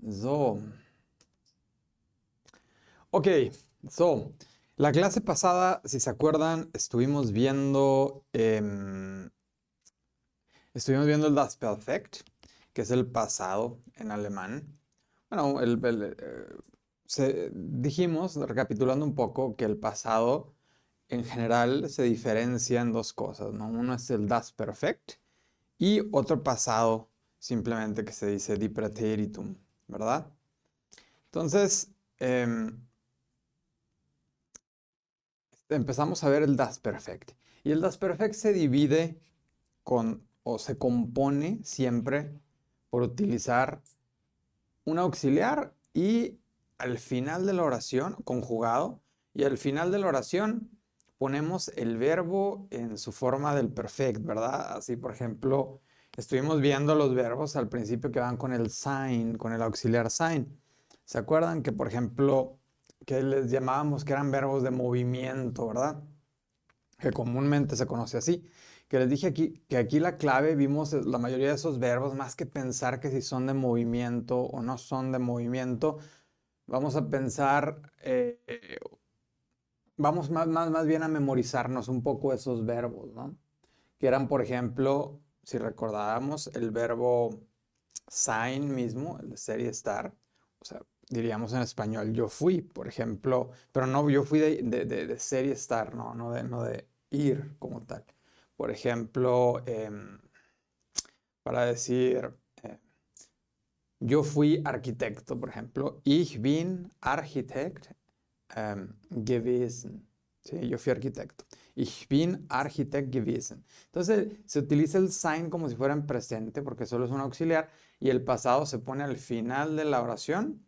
So. Ok, so. La clase pasada, si se acuerdan, estuvimos viendo el Das Perfekt, que es el pasado en alemán. Bueno, dijimos, recapitulando un poco, que el pasado en general se diferencia en dos cosas, ¿no? Uno es el Das Perfekt y otro pasado simplemente que se dice Die Präteritum, ¿verdad? Entonces, empezamos a ver el Das Perfekt. Y el Das Perfekt se divide o se compone siempre por utilizar un auxiliar y al final de la oración, conjugado, y al final de la oración ponemos el verbo en su forma del perfect, ¿verdad? Así, por ejemplo, estuvimos viendo los verbos al principio que van con el sign, con el auxiliar sign. ¿Se acuerdan que, por ejemplo, que les llamábamos que eran verbos de movimiento, ¿verdad? Que comúnmente se conoce así. Que les dije aquí que aquí la clave vimos la mayoría de esos verbos, más que pensar que si son de movimiento o no son de movimiento, vamos a pensar, vamos más bien a memorizarnos un poco esos verbos, ¿no? Que eran, por ejemplo, si recordábamos, el verbo sign mismo, el de ser y estar, o sea, diríamos en español, yo fui, por ejemplo, pero no, yo fui de ser y estar, no de ir como tal. Por ejemplo, para decir, eh, yo fui arquitecto, por ejemplo, ich bin Architekt gewesen. Sí, yo fui arquitecto. Ich bin Architekt gewesen. Entonces se utiliza el sein como si fuera en presente porque solo es un auxiliar y el pasado se pone al final de la oración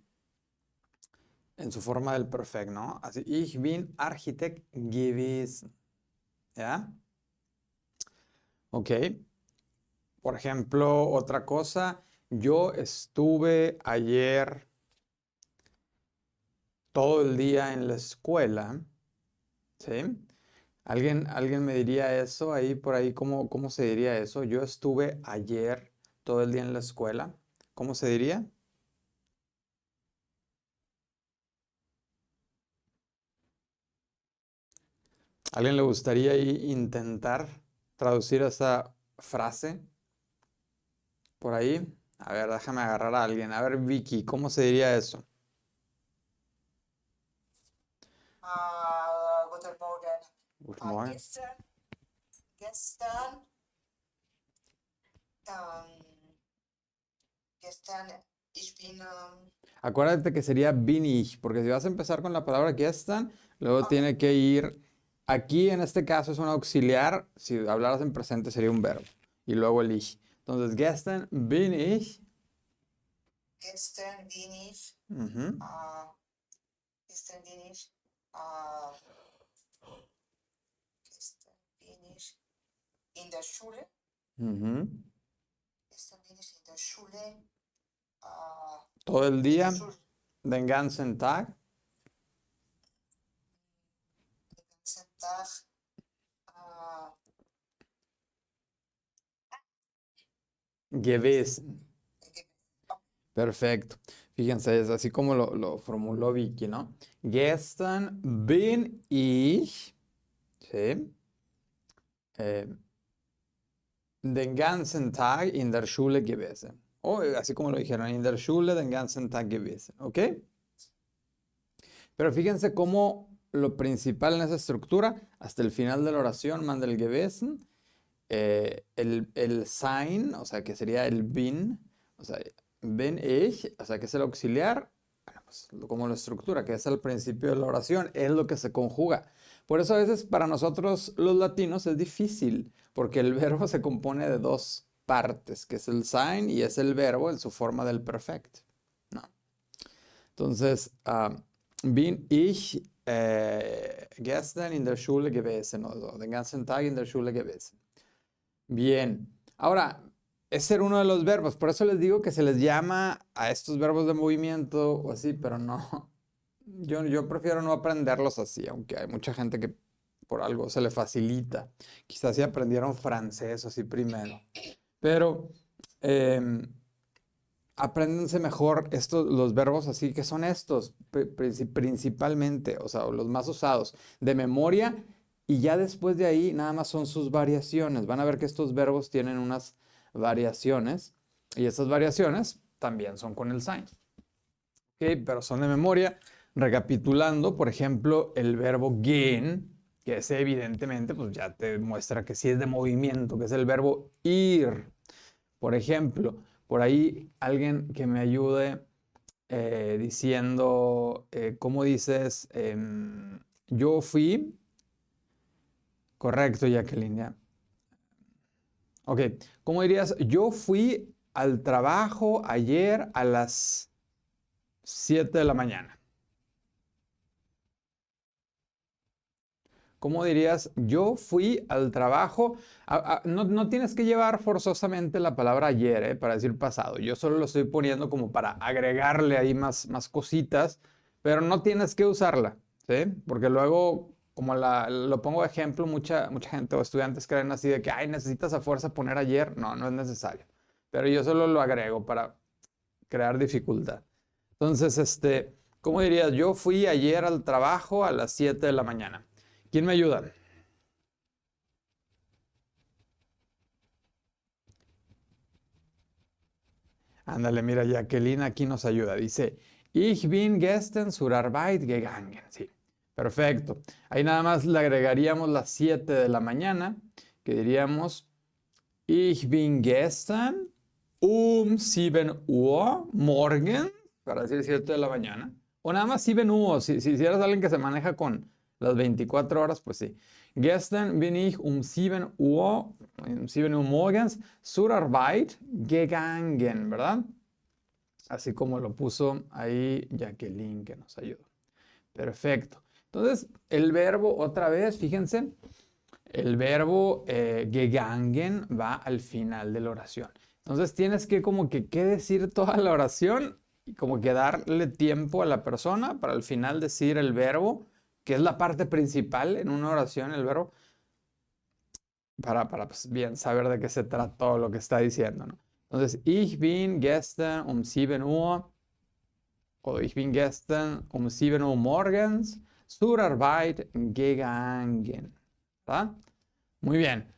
en su forma del perfecto, ¿no? Así, ich bin Architekt gewesen. ¿Ya? Ok. Por ejemplo, otra cosa, yo estuve ayer todo el día en la escuela. ¿Sí? ¿Alguien me diría eso ahí por ahí? ¿Cómo se diría eso? Yo estuve ayer todo el día en la escuela. ¿Cómo se diría? ¿Alguien le gustaría ahí intentar traducir esa frase por ahí? A ver, déjame agarrar a alguien. A ver, Vicky, ¿cómo se diría eso? Guten Morgen. Guten Morgen. Gestern, ähm, gestern, ich bin, Acuérdate que sería bin ich, porque si vas a empezar con la palabra gestern, luego okay, tiene que ir. Aquí en este caso es un auxiliar. Si hablaras en presente sería un verbo. Y luego el ich. Entonces, gestern bin ich. gestern bin ich, Ujú, äh, gestern bin ich, äh, gestern bin ich in der Schule, ujú. gestern bin ich in der Schule, äh, Todo el in der día. Schule, Den ganzen Tag. den ganzen Tag, äh, Gewesen. ge- Perfecto. Fíjense, es así como lo formuló Vicky, ¿no? Gestern bin ich. ¿Sí? Eh, Den ganzen Tag in der Schule gewesen. O así como lo dijeron, in der Schule den ganzen Tag gewesen. ¿Ok? Pero fíjense cómo lo principal en esa estructura, hasta el final de la oración, manda el gewesen, el sein, o sea, que sería el bin, o sea, bin ich, o sea, que es el auxiliar, bueno, pues, como la estructura, que es al principio de la oración, es lo que se conjuga. Por eso a veces para nosotros los latinos es difícil, porque el verbo se compone de dos partes, que es el sein y es el verbo en su forma del perfecto, ¿no? Entonces, bin ich gestern in der Schule gewesen oder den ganzen Tag in der Schule gewesen. Bien. Ahora, ese ser uno de los verbos. Por eso les digo que se les llama a estos verbos de movimiento o así, pero no. Yo prefiero no aprenderlos así, aunque hay mucha gente que por algo se le facilita. Quizás si aprendieron francés o así primero. Pero, em, apréndanse mejor los verbos así que son estos, principalmente, o sea, los más usados, de memoria, y ya después de ahí nada más son sus variaciones. Van a ver que estos verbos tienen unas variaciones, y esas variaciones también son con el sign. ¿Ok? Pero son de memoria. Recapitulando, por ejemplo, el verbo gehen, que ese evidentemente pues ya te muestra que sí es de movimiento, que es el verbo ir. Por ejemplo, por ahí alguien que me ayude diciendo, ¿cómo dices? Yo fui, correcto, Jacqueline, ya. Ok, ¿cómo dirías? Yo fui al trabajo ayer a las 7 de la mañana. ¿Cómo dirías? Yo fui al trabajo. No tienes que llevar forzosamente la palabra ayer, para decir pasado. Yo solo lo estoy poniendo como para agregarle ahí más cositas, pero no tienes que usarla, ¿sí? Porque luego, como lo pongo de ejemplo, mucha gente o estudiantes creen así de que, ay, necesitas a fuerza poner ayer. No, no es necesario. Pero yo solo lo agrego para crear dificultad. Entonces, ¿cómo dirías? Yo fui ayer al trabajo a las 7 de la mañana. ¿Quién me ayuda? Ándale, mira, Jacqueline aquí nos ayuda. Dice, Ich bin gestern zur Arbeit gegangen. Sí, perfecto. Ahí nada más le agregaríamos las 7 de la mañana, que diríamos, Ich bin gestern 7 Uhr morgen, para decir 7 de la mañana. O nada más 7 Uhr, si eres alguien que se maneja con las 24 horas, pues sí. Gestern bin ich 7 Uhr, 7 Uhr morgens zur Arbeit gegangen, ¿verdad? Así como lo puso ahí Jacqueline, que nos ayudó. Perfecto. Entonces, el verbo, otra vez, fíjense, el verbo gegangen va al final de la oración. Entonces, tienes que como que qué decir toda la oración y como que darle tiempo a la persona para al final decir el verbo, que es la parte principal en una oración, el verbo, para pues, bien saber de qué se trata todo lo que está diciendo, ¿no? Entonces, ich bin gestern 7 Uhr o ich bin gestern 7 Uhr morgens zur Arbeit gegangen. ¿Verdad? Muy bien.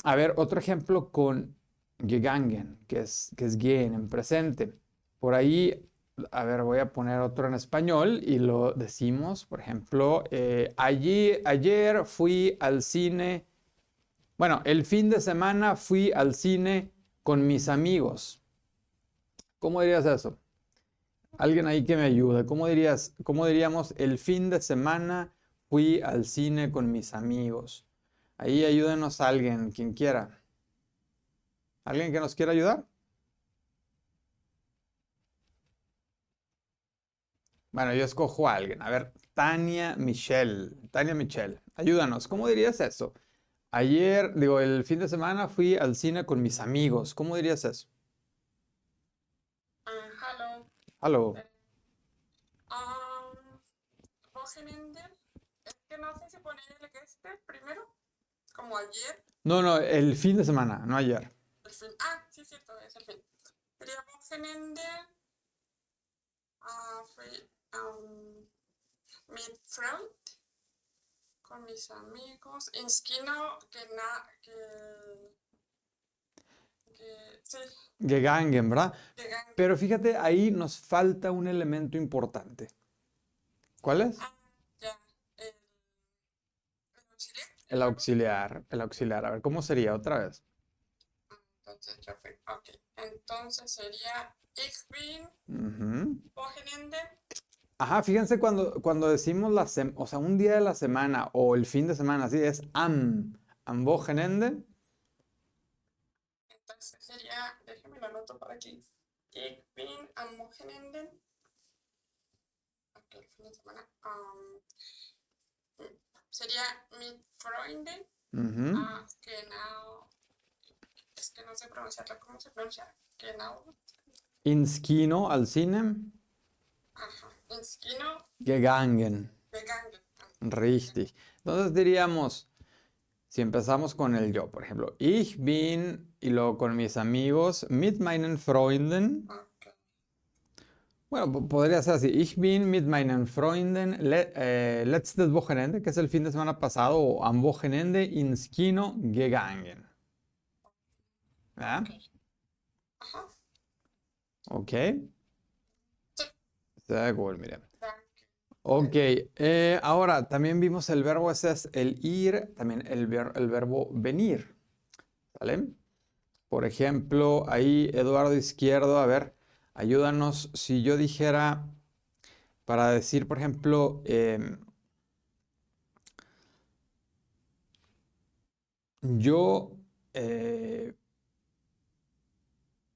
A ver, otro ejemplo con gegangen, que es gehen en presente. Por ahí, a ver, voy a poner otro en español y lo decimos, por ejemplo, ayer fui al cine. Bueno, el fin de semana fui al cine con mis amigos. ¿Cómo dirías eso? Alguien ahí que me ayude. ¿Cómo diríamos el fin de semana fui al cine con mis amigos? Ahí ayúdenos a alguien, quien quiera. ¿Alguien que nos quiera ayudar? Bueno, yo escojo a alguien. A ver, Tania Michelle. Tania Michelle, ayúdanos. ¿Cómo dirías eso? Ayer, digo, el fin de semana fui al cine con mis amigos. ¿Cómo dirías eso? Hallo. Aló. Wochenende. Es que no sé si poner el geste primero, como ayer. No, el fin de semana, no ayer. El fin. Sí, cierto, es el fin. Sería Wochenende. Fui mit Freund, con mis amigos. Ins Kino, sí, Gegangen, ¿verdad? gegangen. Pero fíjate, ahí nos falta un elemento importante. ¿Cuál es? Ya. El auxiliar. El auxiliar, el auxiliar. A ver, ¿cómo sería otra vez? Entonces ya fue. Ok. Entonces sería Ich bin Ujú. Wochenende. Ajá, fíjense cuando decimos o sea, un día de la semana o el fin de semana, así es am Wochenende. Entonces sería, déjeme lo anoto para aquí. Ich bin am Wochenende. Ok, el fin de semana. Sería mit Freunden. Ujú. Genau. Es que no sé pronunciarla. ¿Cómo se pronuncia? Genau. Ins Kino, al cine. Ajá. Ins Kino Gegangen. gegangen. Richtig. Entonces diríamos, Si empezamos con el yo, por ejemplo, ich bin, y luego con mis amigos, mit meinen Freunden. Ok. Bueno, podría ser así. Ich bin mit meinen Freunden letztes Wochenende, que es el fin de semana pasado, o am Wochenende ins Kino gegangen. ¿Ah? Ok. Ajá. Ok. Sí. Sehr gut, mira. Danke. Ok, ahora también vimos el verbo, ese es el ir, también el verbo venir, ¿vale? Por ejemplo, ahí Eduardo Izquierdo, a ver, ayúdanos. Si yo dijera, para decir, por ejemplo, yo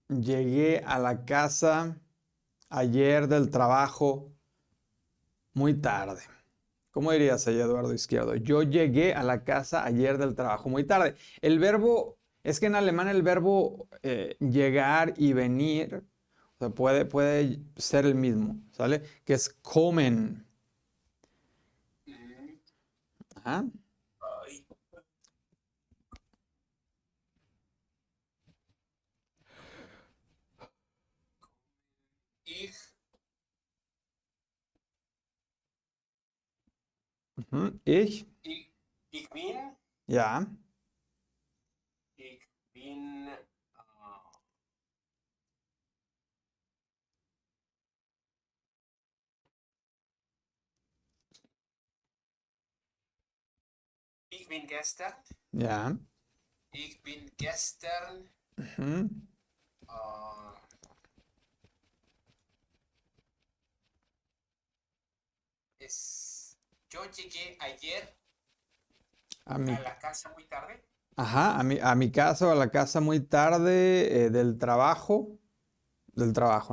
llegué a la casa ayer del trabajo muy tarde. ¿Cómo dirías ahí, Eduardo Izquierdo? Yo llegué a la casa ayer del trabajo muy tarde. El verbo, es que en alemán el verbo llegar y venir, o sea, puede ser el mismo, ¿sale? Que es kommen. Mm, Ajá. ay. Ich, Ujú. ich bin, Ja, ich bin, ich bin gestern, ja. ich bin gestern, Ujú. äh, yo llegué ayer A mi, a la casa muy tarde. ajá, a mi casa o a la casa muy tarde del trabajo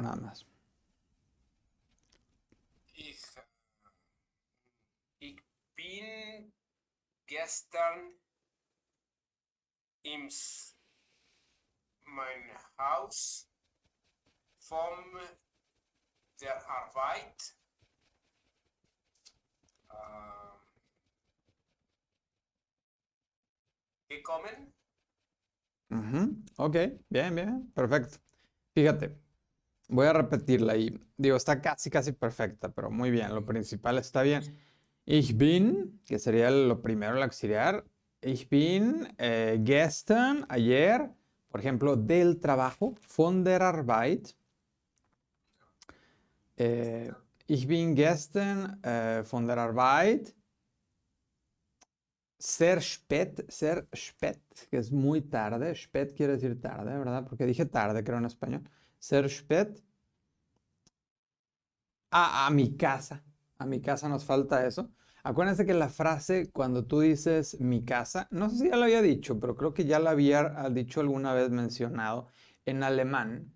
nada más. Ich, ich bin gestern mein Haus von der Arbeit gekommen. Ujú. Ok, bien, bien, perfecto. Fíjate, voy a repetirla ahí. Digo, está casi, casi perfecta, pero muy bien, lo principal está bien. Ich bin, que sería lo primero, el auxiliar. Ich bin gestern, ayer, por ejemplo, del trabajo, von der Arbeit. Eh, ich bin gestern von der Arbeit. Ser spät, que es muy tarde. Spät quiere decir tarde, ¿verdad? Porque dije tarde, creo en español. Ser spät. A mi casa. A mi casa nos falta eso. Acuérdense que la frase cuando tú dices mi casa, no sé si ya lo había dicho, pero creo que ya lo había dicho alguna vez mencionado en alemán.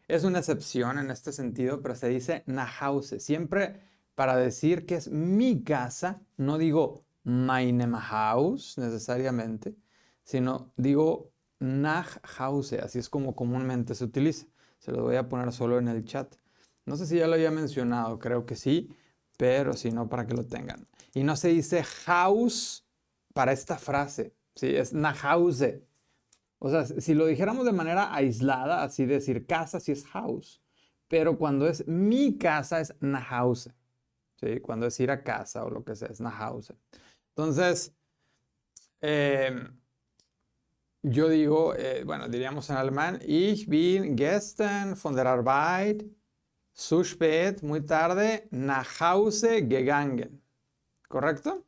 Es una excepción en este sentido, pero se dice nach Hause. Siempre para decir que es mi casa, no digo meinem Haus necesariamente, sino digo nach Hause. Así es como comúnmente se utiliza. Se lo voy a poner solo en el chat. No sé si ya lo había mencionado, creo que sí, pero si no, para que lo tengan. Y no se dice house para esta frase, ¿sí? Es nach Hause. O sea, si lo dijéramos de manera aislada, así decir casa, sí es house. Pero cuando es mi casa es nach Hause. ¿Sí? Cuando es ir a casa o lo que sea, es nach Hause. Entonces, yo digo, bueno, diríamos en alemán, ich bin gestern von der Arbeit zu spät, muy tarde, nach Hause gegangen. ¿Correcto?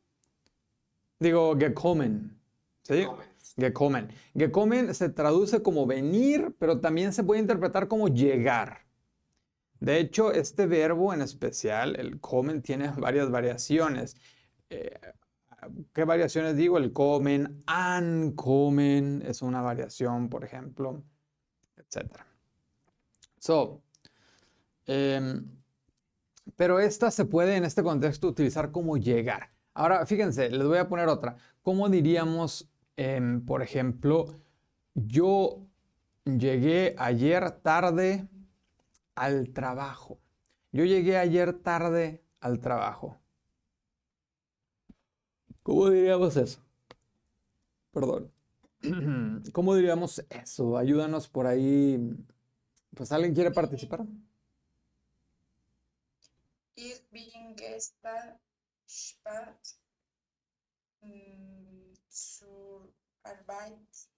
Digo, gekommen. ¿Sí? Gekommen. Gekommen. Gekommen se traduce como venir, pero también se puede interpretar como llegar. De hecho, este verbo en especial, el kommen, tiene varias variaciones. Eh, ¿Qué variaciones digo? El kommen, ankommen es una variación, por ejemplo, etc. So, pero esta se puede en este contexto utilizar como llegar. Ahora, fíjense, les voy a poner otra. ¿Cómo diríamos, por ejemplo, yo llegué ayer tarde al trabajo? Yo llegué ayer tarde al trabajo. ¿Cómo diríamos eso? Perdón. ¿Cómo diríamos eso? Ayúdanos por ahí. Pues alguien quiere participar. Ich bin gestern spät zur Arbeit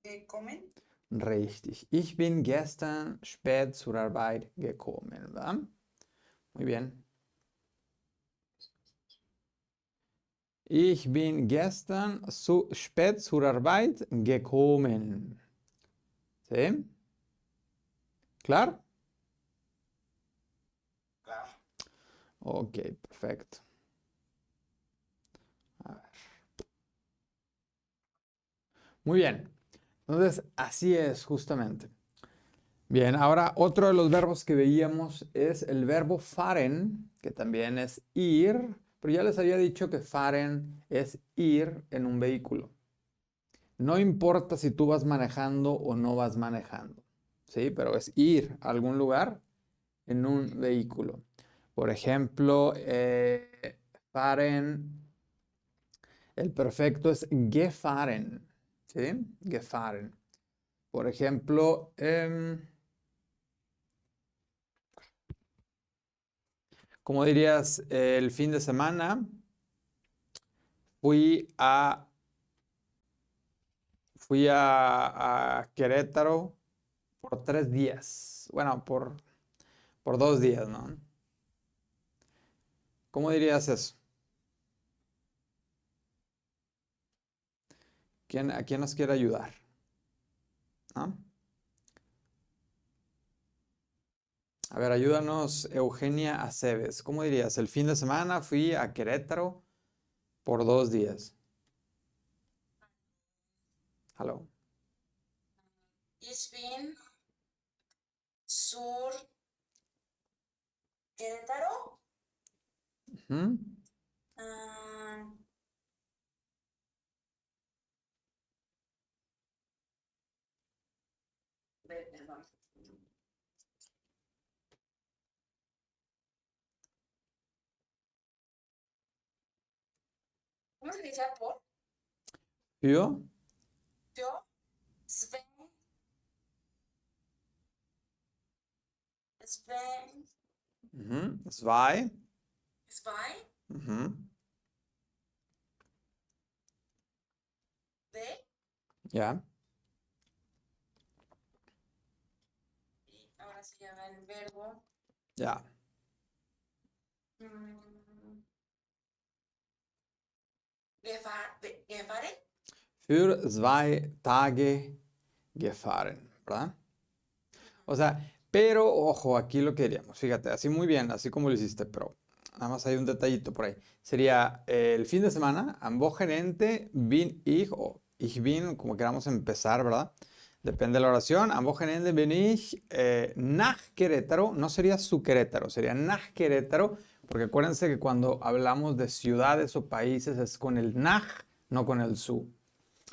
gekommen. Richtig. Ich bin gestern spät zur Arbeit gekommen, ¿verdad? Muy bien. Ich bin gestern spät zur Arbeit gekommen. ¿Sí? ¿Claro? Claro. Ok, perfecto. A ver. Muy bien. Entonces, así es justamente. Bien, ahora otro de los verbos que veíamos es el verbo fahren, que también es ir, pero ya les había dicho que fahren es ir en un vehículo. No importa si tú vas manejando o no vas manejando, ¿sí? Pero es ir a algún lugar en un vehículo. Por ejemplo, fahren, el perfecto es gefahren, ¿sí? Gefahren. Por ejemplo, ¿cómo dirías? El fin de semana fui a Querétaro por 3 días. Bueno, por 2 días, ¿no? ¿Cómo dirías eso? ¿A quién nos quiere ayudar? ¿Ah? A ver, ayúdanos, Eugenia Aceves. ¿Cómo dirías? El fin de semana fui a Querétaro por 2 días. Hello. Ich bin zur Querétaro. Ujú. Ah, perdón. ¿Cómo se dice por? Für, Yo, Sven, zwei. zwei, Ujú. de, Ja. y ahora se llama el verbo. Ja. mm, Gefahren. Für 2 Tage gefahren, ¿verdad? O sea, pero ojo, aquí lo que diríamos, fíjate, así muy bien, así como lo hiciste, pero nada más hay un detallito por ahí. Sería el fin de semana, am Wochenende bin ich, o ich bin, como queramos empezar, ¿verdad? Depende de la oración. Am Wochenende bin ich nach Querétaro, no sería su Querétaro, sería nach Querétaro, porque acuérdense que cuando hablamos de ciudades o países es con el nach, no con el su.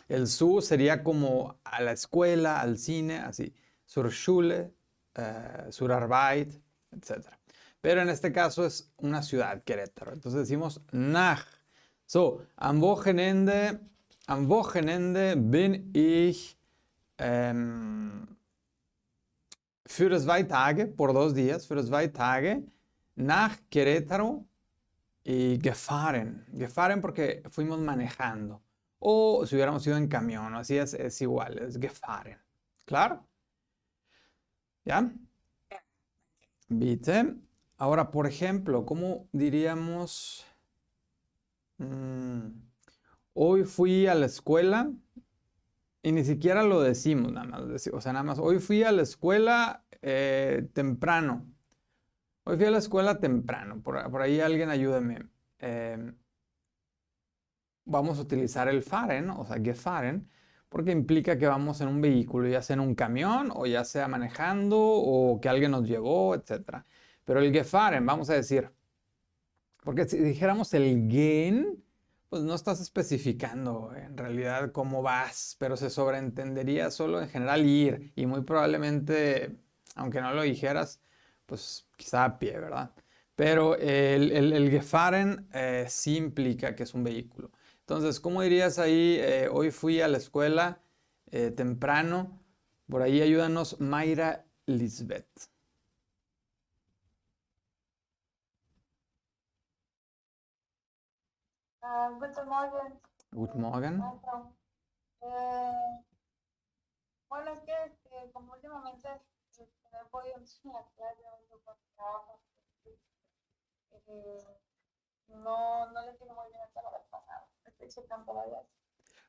El su sería como a la escuela, al cine, así. Zur Schule, zur Arbeit, etc. Pero en este caso es una ciudad, Querétaro. Entonces decimos nach. So, am Wochenende bin ich für 2 Tage, por 2 días, für 2 Tage, nach Querétaro y gefahren. Gefahren porque fuimos manejando. O si hubiéramos ido en camión, así es igual, es gefahren. ¿Claro? ¿Ya? Bitte. Ahora, por ejemplo, ¿cómo diríamos? Hoy fui a la escuela y ni siquiera lo decimos, nada más. O sea, nada más, hoy fui a la escuela temprano. Hoy fui a la escuela temprano. Por ahí alguien ayúdame. Vamos a utilizar el fahren, o sea, gefahren, porque implica que vamos en un vehículo, ya sea en un camión o ya sea manejando o que alguien nos llevó, etc. Pero el gefahren, vamos a decir, porque si dijéramos el gehen, pues no estás especificando en realidad cómo vas, pero se sobreentendería solo en general ir y muy probablemente, aunque no lo dijeras, pues quizá a pie, ¿verdad? Pero el gefahren sí implica que es un vehículo. Entonces, ¿cómo dirías ahí? Hoy fui a la escuela temprano. Por ahí ayúdanos, Mayra Lisbeth. Guten Morgen, Guten Morgen. maestro. Eh, bueno, es que como últimamente no he podido empezar la clase ando con trabajo, eh, no le entiendo muy bien hasta la vez pasada. Estoy checando todavía.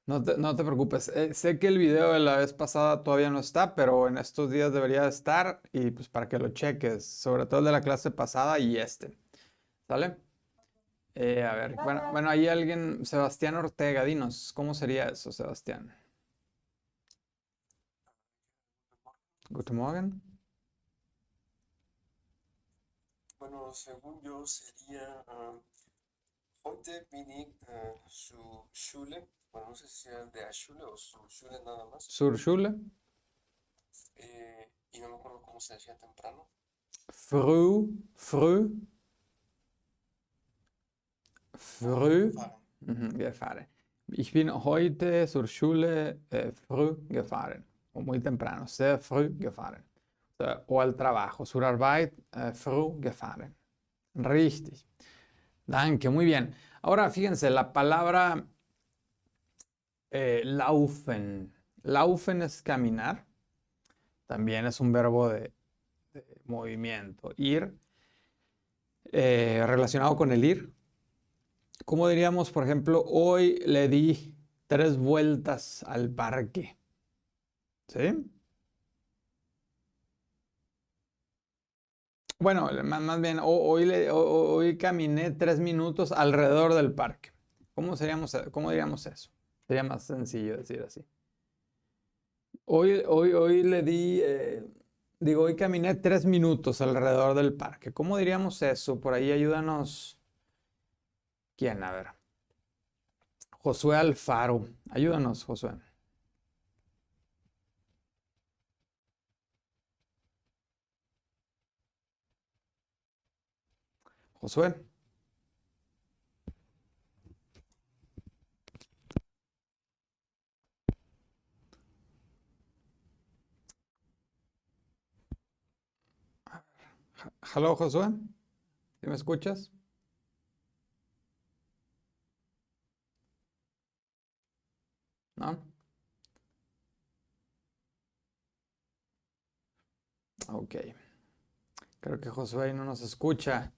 No te preocupes. Sé que el video de la vez pasada todavía no está, pero en estos días debería estar y pues para que lo cheques, sobre todo el de la clase pasada y este. ¿Sale? A ver, Gracias. bueno, ahí alguien, Sebastián Ortega, dinos, ¿cómo sería eso, Sebastián? Guten Morgen. Bueno, según yo sería heute bin ich zur Schule. Bueno, no sé si sea de a Schule o zur Schule nada más. Zur Schule. Y no me acuerdo cómo se decía temprano. Früh. Gefahren. Ich bin heute zur Schule früh gefahren. O muy temprano, sehr früh gefahren. O al trabajo, zur Arbeit früh gefahren. Richtig. Danke, muy bien. Ahora fíjense, la palabra laufen. Laufen es caminar. También es un verbo de movimiento. Ir, relacionado con el ir. ¿Cómo diríamos, por ejemplo, hoy le di 3 vueltas al parque? ¿Sí? Bueno, más bien, hoy caminé 3 minutos alrededor del parque. ¿Cómo diríamos eso? Sería más sencillo decir así. Hoy le di, hoy caminé 3 minutos alrededor del parque. ¿Cómo diríamos eso? Por ahí ayúdanos. ¿Quién? A ver. Josué Alfaro. Ayúdanos, Josué. Josué. Hello, Josué. ¿Sí me escuchas? ¿No? Ok. Creo que Josué no nos escucha.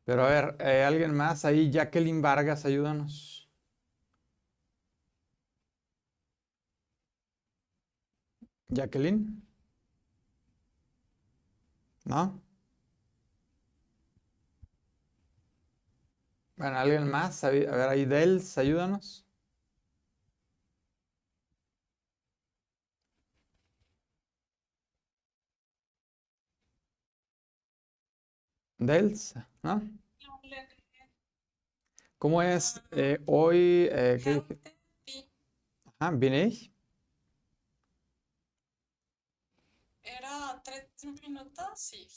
Pero a ver, alguien más ahí, Jacqueline Vargas, ayúdanos. Jacqueline. ¿No? Bueno, alguien más. A ver, ahí Dels, ayúdanos. Dels, ¿no? ¿Cómo es hoy? ¿Qué dije? Heute bin. Ajá, bin ich. Era 3 minutos, sí.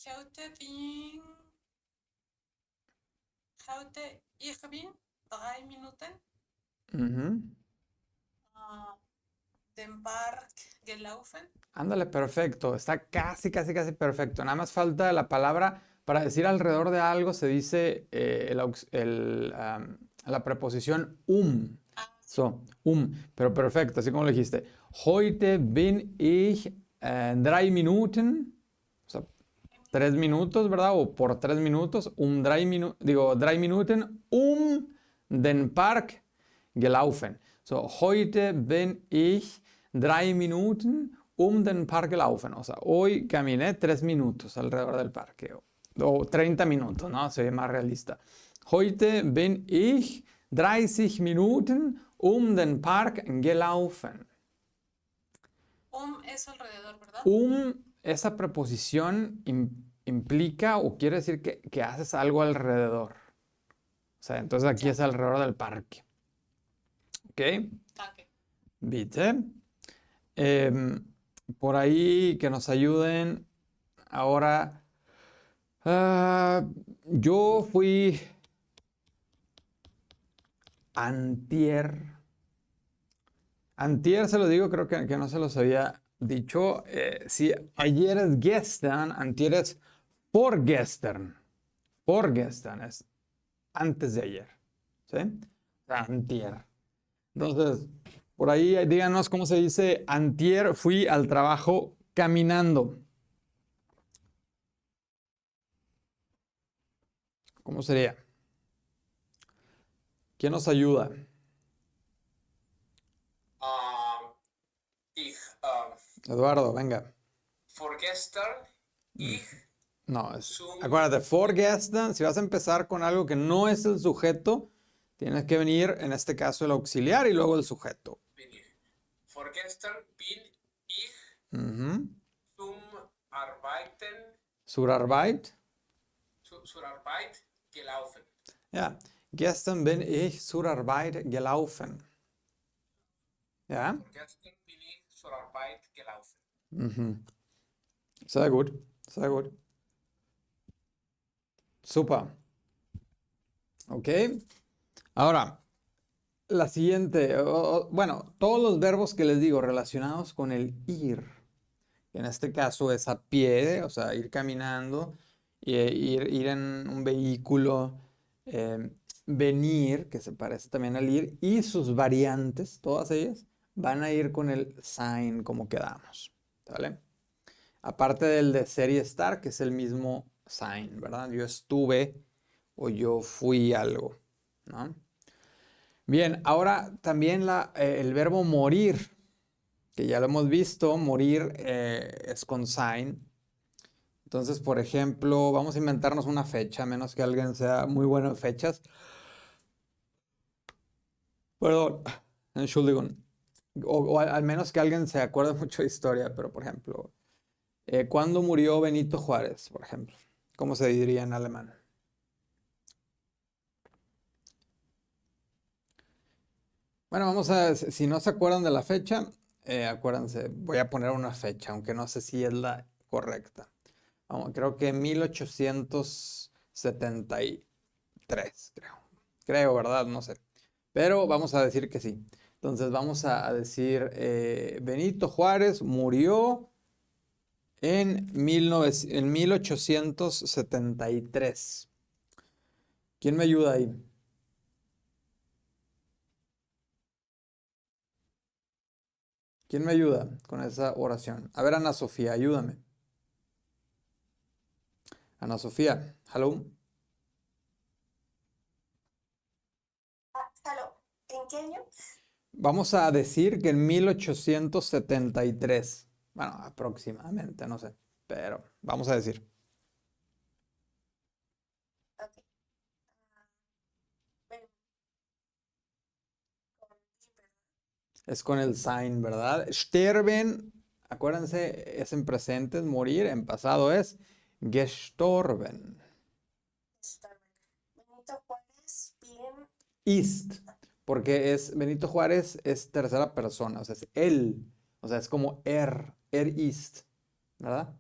Heute ich bin 3 Minuten Ujú. den Park gelaufen. Ándale, perfecto. Está casi perfecto. Nada más falta la palabra para decir alrededor de algo se dice la preposición So, pero perfecto, así como lo dijiste. Heute bin ich 3 Minuten, o sea, 3 minutos, ¿verdad? O por 3 minutos, 3 Minuten den Park gelaufen. So, heute bin ich 3 Minuten den Park gelaufen. O sea, hoy caminé 3 minutos alrededor del parque. O 30 minutos, ¿no? Sería más realista. Heute bin ich 30 Minuten den Park gelaufen. Es alrededor, ¿verdad? Esa preposición implica o quiere decir que haces algo alrededor. O sea, entonces aquí es alrededor del parque. ¿Ok? Danke. Bitte. Por ahí que nos ayuden. Ahora, yo fui antier. Antier se lo digo, creo que no se los había dicho. Si ayer es gestern, antier es vorgestern. Vorgestern es antes de ayer. ¿Sí? O sea, antier. Entonces, por ahí díganos cómo se dice antier fui al trabajo caminando. ¿Cómo sería? ¿Quién nos ayuda? Ich Eduardo, venga. vorgestern, ich No, zum acuérdate, vorgestern, si vas a empezar con algo que no es el sujeto, tienes que venir, en este caso, el auxiliar y luego el sujeto. bin ich. Vorgestern bin ich Ujú. zum Arbeiten, Zur Arbeit. zur Arbeit gelaufen. Ja, gestern bin ich zur Arbeit gelaufen. Ja? Vorgestern bin ich zur Arbeit gelaufen. Mhm. Sehr gut, sehr gut. Super. Ok. Ahora, la siguiente, bueno, todos los verbos que les digo relacionados con el ir, que en este caso es a pie, o sea, ir caminando, ir en un vehículo, venir, que se parece también al ir, y sus variantes, todas ellas, van a ir con el sein como quedamos, ¿vale? Aparte del de ser y estar, que es el mismo sein, ¿verdad? Yo estuve o yo fui algo, ¿no? Bien, ahora también el verbo morir, que ya lo hemos visto, morir es con sein. Entonces, por ejemplo, vamos a inventarnos una fecha, a menos que alguien sea muy bueno en fechas. Perdón, Entschuldigung. O al menos que alguien se acuerde mucho de historia, pero por ejemplo, ¿cuándo murió Benito Juárez, por ejemplo? ¿Cómo se diría en alemán? Bueno, vamos a, si no se acuerdan de la fecha, acuérdense, voy a poner una fecha, aunque no sé si es la correcta. Vamos, creo que 1873, creo. Creo, ¿verdad? No sé. Pero vamos a decir que sí. Entonces vamos a decir, Benito Juárez murió en 1873. ¿Quién me ayuda ahí? ¿Quién me ayuda con esa oración? A ver, Ana Sofía, ayúdame. Ana Sofía, hello. Hello. ¿En qué año? Vamos a decir que en 1873. Bueno, aproximadamente, no sé. Pero vamos a decir. Ok. Ven. Con I, ¿verdad? Es con el sein, ¿verdad? Sterben, acuérdense, es en presente, es morir. En pasado es gestorben. Estorben. Benito Juárez, bien. Ist, porque es Benito Juárez es tercera persona, o sea, es él. O sea, es como ist, ¿verdad?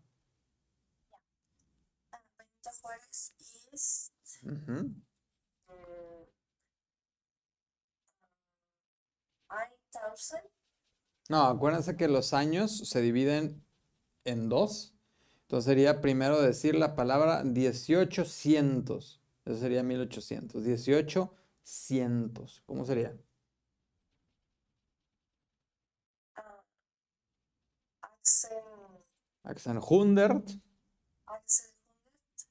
Benito Juárez is Ujú. 1000. No, acuérdense que los años se dividen en dos. Entonces sería primero decir la palabra 1800. Eso sería 1800. 1800. ¿Cómo sería? Axel. Accent 100. Axel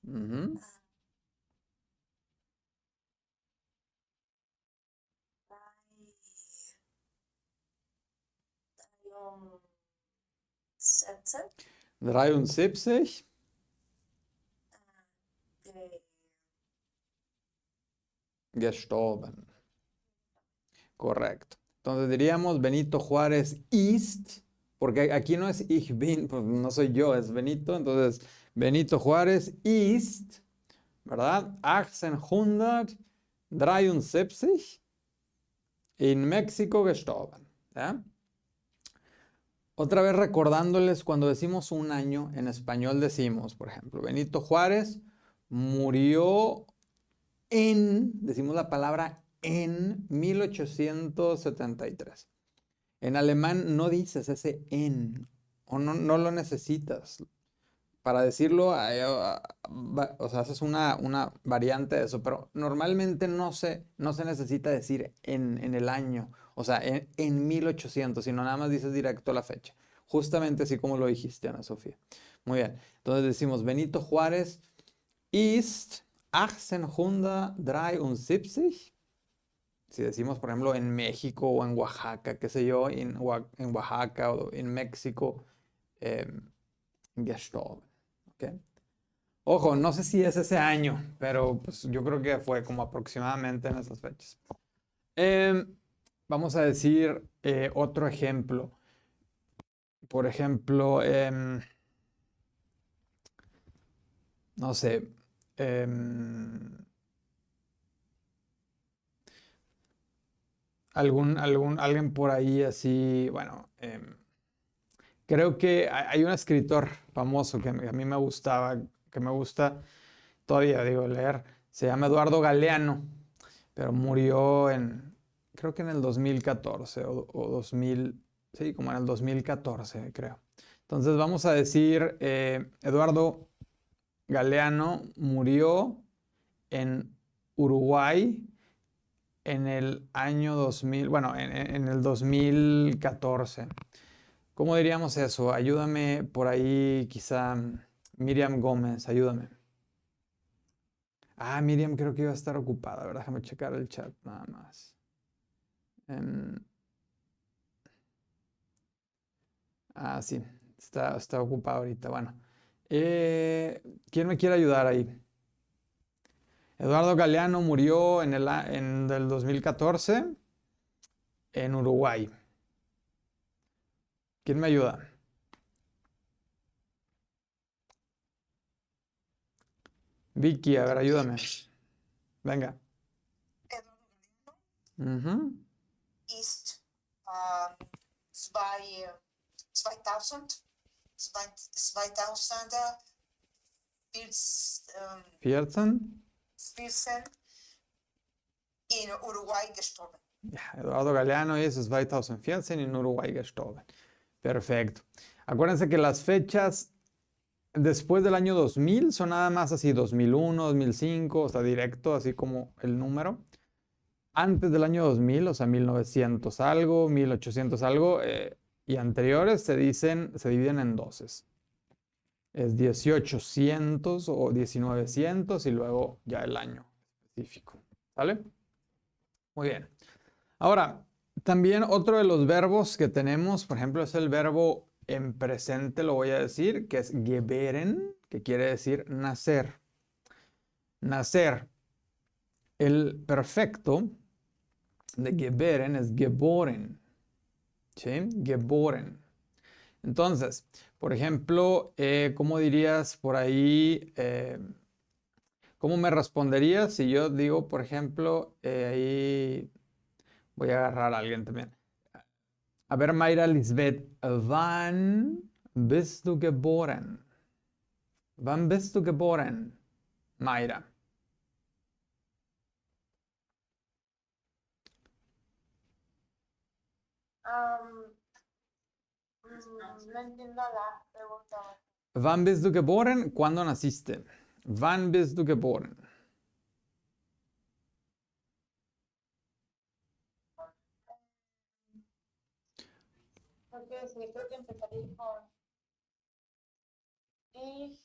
100. Ujú. Lion 7. 73. Gestorben. Correcto. Entonces diríamos Benito Juárez ist, porque aquí no es ich bin, pues no soy yo, es Benito. Entonces Benito Juárez ist, ¿verdad? 1873 en México gestorben. ¿Ya? Otra vez recordándoles, cuando decimos un año, en español decimos, por ejemplo, Benito Juárez murió en, decimos la palabra en 1873. En alemán no dices ese en, o no lo necesitas. Para decirlo, o sea, haces una variante de eso, pero normalmente no se necesita decir en el año, o sea, en 1800, sino nada más dices directo la fecha. Justamente así como lo dijiste, Ana Sofía. Muy bien. Entonces decimos, Benito Juárez ist 1873. Si decimos, por ejemplo, en México o en Oaxaca, qué sé yo, en Oaxaca o en México, gestorben. ¿Ok? Ojo, no sé si es ese año, pero pues, yo creo que fue como aproximadamente en esas fechas. Vamos a decir otro ejemplo. Por ejemplo, no sé, alguien por ahí así, bueno, creo que hay un escritor famoso que a mí me gustaba, que me gusta todavía, digo, leer, se llama Eduardo Galeano, pero murió creo que en el 2014 o 2000, sí, como en el 2014, creo. Entonces vamos a decir, Eduardo Galeano murió en Uruguay en el año 2000, bueno, en el 2014. ¿Cómo diríamos eso? Ayúdame por ahí, quizá Miriam Gómez, ayúdame. Ah, Miriam creo que iba a estar ocupada. A ver, déjame checar el chat nada más. Sí, está ocupado ahorita. Bueno, ¿quién me quiere ayudar ahí? Eduardo Galeano murió en el 2014 en Uruguay. ¿Quién me ayuda? Vicky, a ver, ayúdame. Venga. Eduardo Galeano Ujú. ist 2000, 14 in Uruguay gestorben. Ja, Eduardo Galeano ist 2014 en Uruguay gestorben. Perfecto. Acuérdense que las fechas después del año 2000 son nada más así 2001, 2005, o sea, directo, así como el número. Antes del año 2000, o sea, 1900 algo, 1800 algo, y anteriores se dividen en doces. Es 1800 o 1900 y luego ya el año específico. ¿Sale? Muy bien. Ahora, también otro de los verbos que tenemos, por ejemplo, es el verbo en presente, lo voy a decir, que es gebären, que quiere decir nacer. Nacer. El perfecto de gebären es geboren. ¿Sí? Geboren. Entonces, por ejemplo, ¿cómo dirías por ahí? ¿Cómo me responderías si yo digo, por ejemplo, ahí voy a agarrar a alguien también? A ver, Mayra Lisbeth, wann bist du geboren? Wann bist du geboren, Mayra? No entiendo la pregunta. Wann bist du geboren? ¿Cuándo naciste? Wann bist du geboren? Porque sí, creo que empezaría con ich.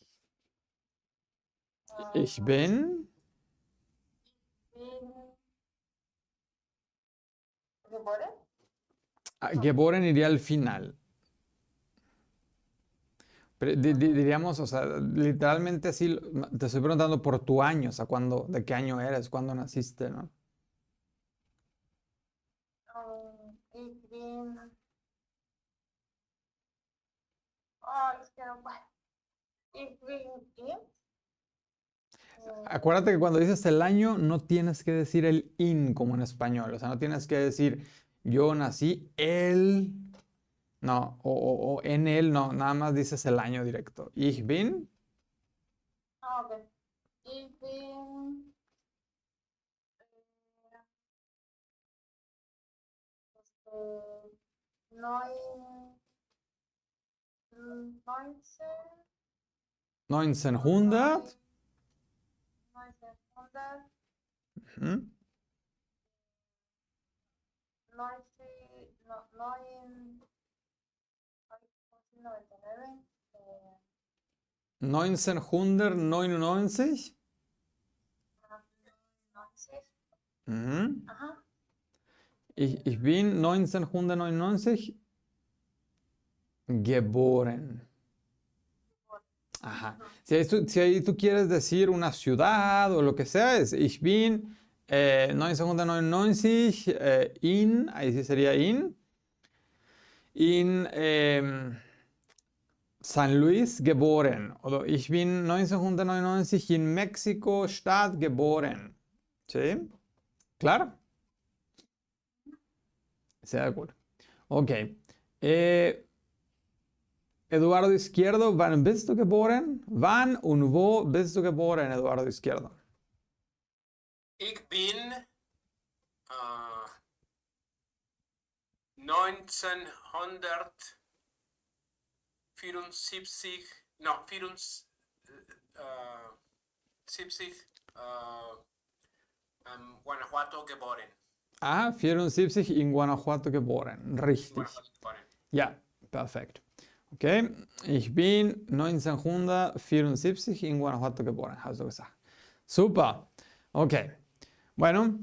Ich bin Bin geboren. geboren iría al final. Pero diríamos, o sea, literalmente así, te estoy preguntando por tu año, o sea, de qué año eres, cuándo naciste, ¿no? Ich bin. Es que no puedo. Ich bin in. Acuérdate que cuando dices el año no tienes que decir el in como en español, o sea, no tienes que decir yo nací el, no, o en él, no, nada más dices el año directo. Ich bin, Ok. Ich bin. neun, 1900, 1900. 1900, Mhm. 99, 99, 1999. 90, Mhm. ajá, Ich bin 1999 geboren. Ajá. Si ahí tú quieres decir una ciudad o lo que sea, es Ich bin 1999 ahí sí sería in San Luis geboren. Oder ich bin 1999 in Mexiko-Stadt geboren. ¿Sí? ¿Claro? Sehr gut. Ok. Eduardo Izquierdo, wann bist du geboren? Wann und wo bist du geboren, Eduardo Izquierdo? Ich bin 1974, no, 74 Guanajuato geboren. Ah, 74 in Guanajuato geboren. Richtig. Guanajuato geboren. Ja, perfekt. Okay, ich bin 1974 in Guanajuato geboren, hast du gesagt. Super. Okay. Bueno,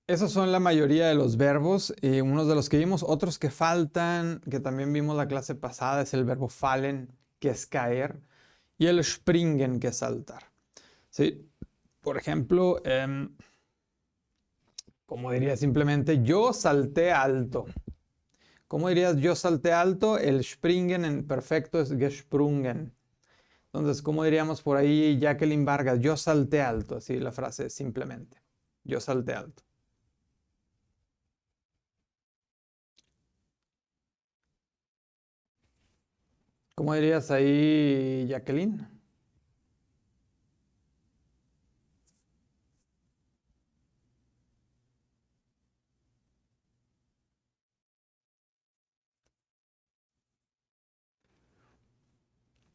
esos son la mayoría de los verbos, unos de los que vimos. Otros que faltan, que también vimos la clase pasada, es el verbo fallen, que es caer, y el springen, que es saltar. ¿Sí? Por ejemplo, como diría simplemente, yo salté alto. ¿Cómo dirías yo salté alto? El springen en perfecto es gesprungen. Entonces, ¿cómo diríamos por ahí Jacqueline Vargas? Yo salté alto. Así la frase es simplemente. Yo salté alto. ¿Cómo dirías ahí, Jacqueline?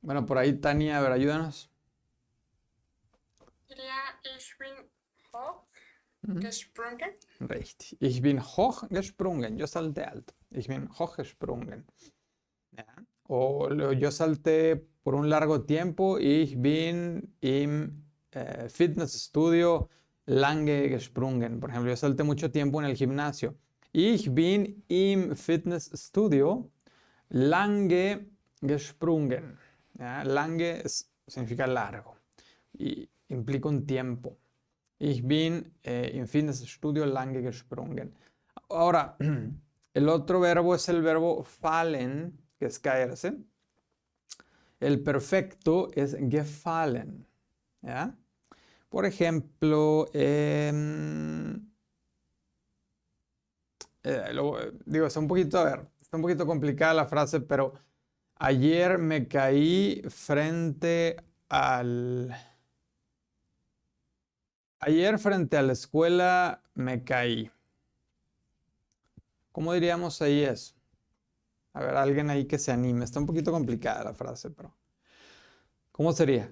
Bueno, por ahí Tania, a ver, ayúdanos. Diría, ich bin hoch Mhm. gesprungen. Richtig. Ich bin hoch gesprungen. Yo salté alto. Ich bin hoch gesprungen. ¿Ya? O yo salté por un largo tiempo. Ich bin im Fitnessstudio lange gesprungen. Por ejemplo, yo salté mucho tiempo en el gimnasio. Ich bin im Fitnessstudio lange gesprungen. ¿Ya? Lange significa largo y implica un tiempo. Ich bin im Fitnessstudio lange gesprungen. Ahora, el otro verbo es el verbo fallen, que es caerse. El perfecto es gefallen. ¿Ya? Por ejemplo, digo, está un poquito, a ver, está un poquito complicada la frase, pero ayer me caí frente al... Ayer frente a la escuela me caí. ¿Cómo diríamos ahí eso? A ver, alguien ahí que se anime. Está un poquito complicada la frase, pero... ¿Cómo sería?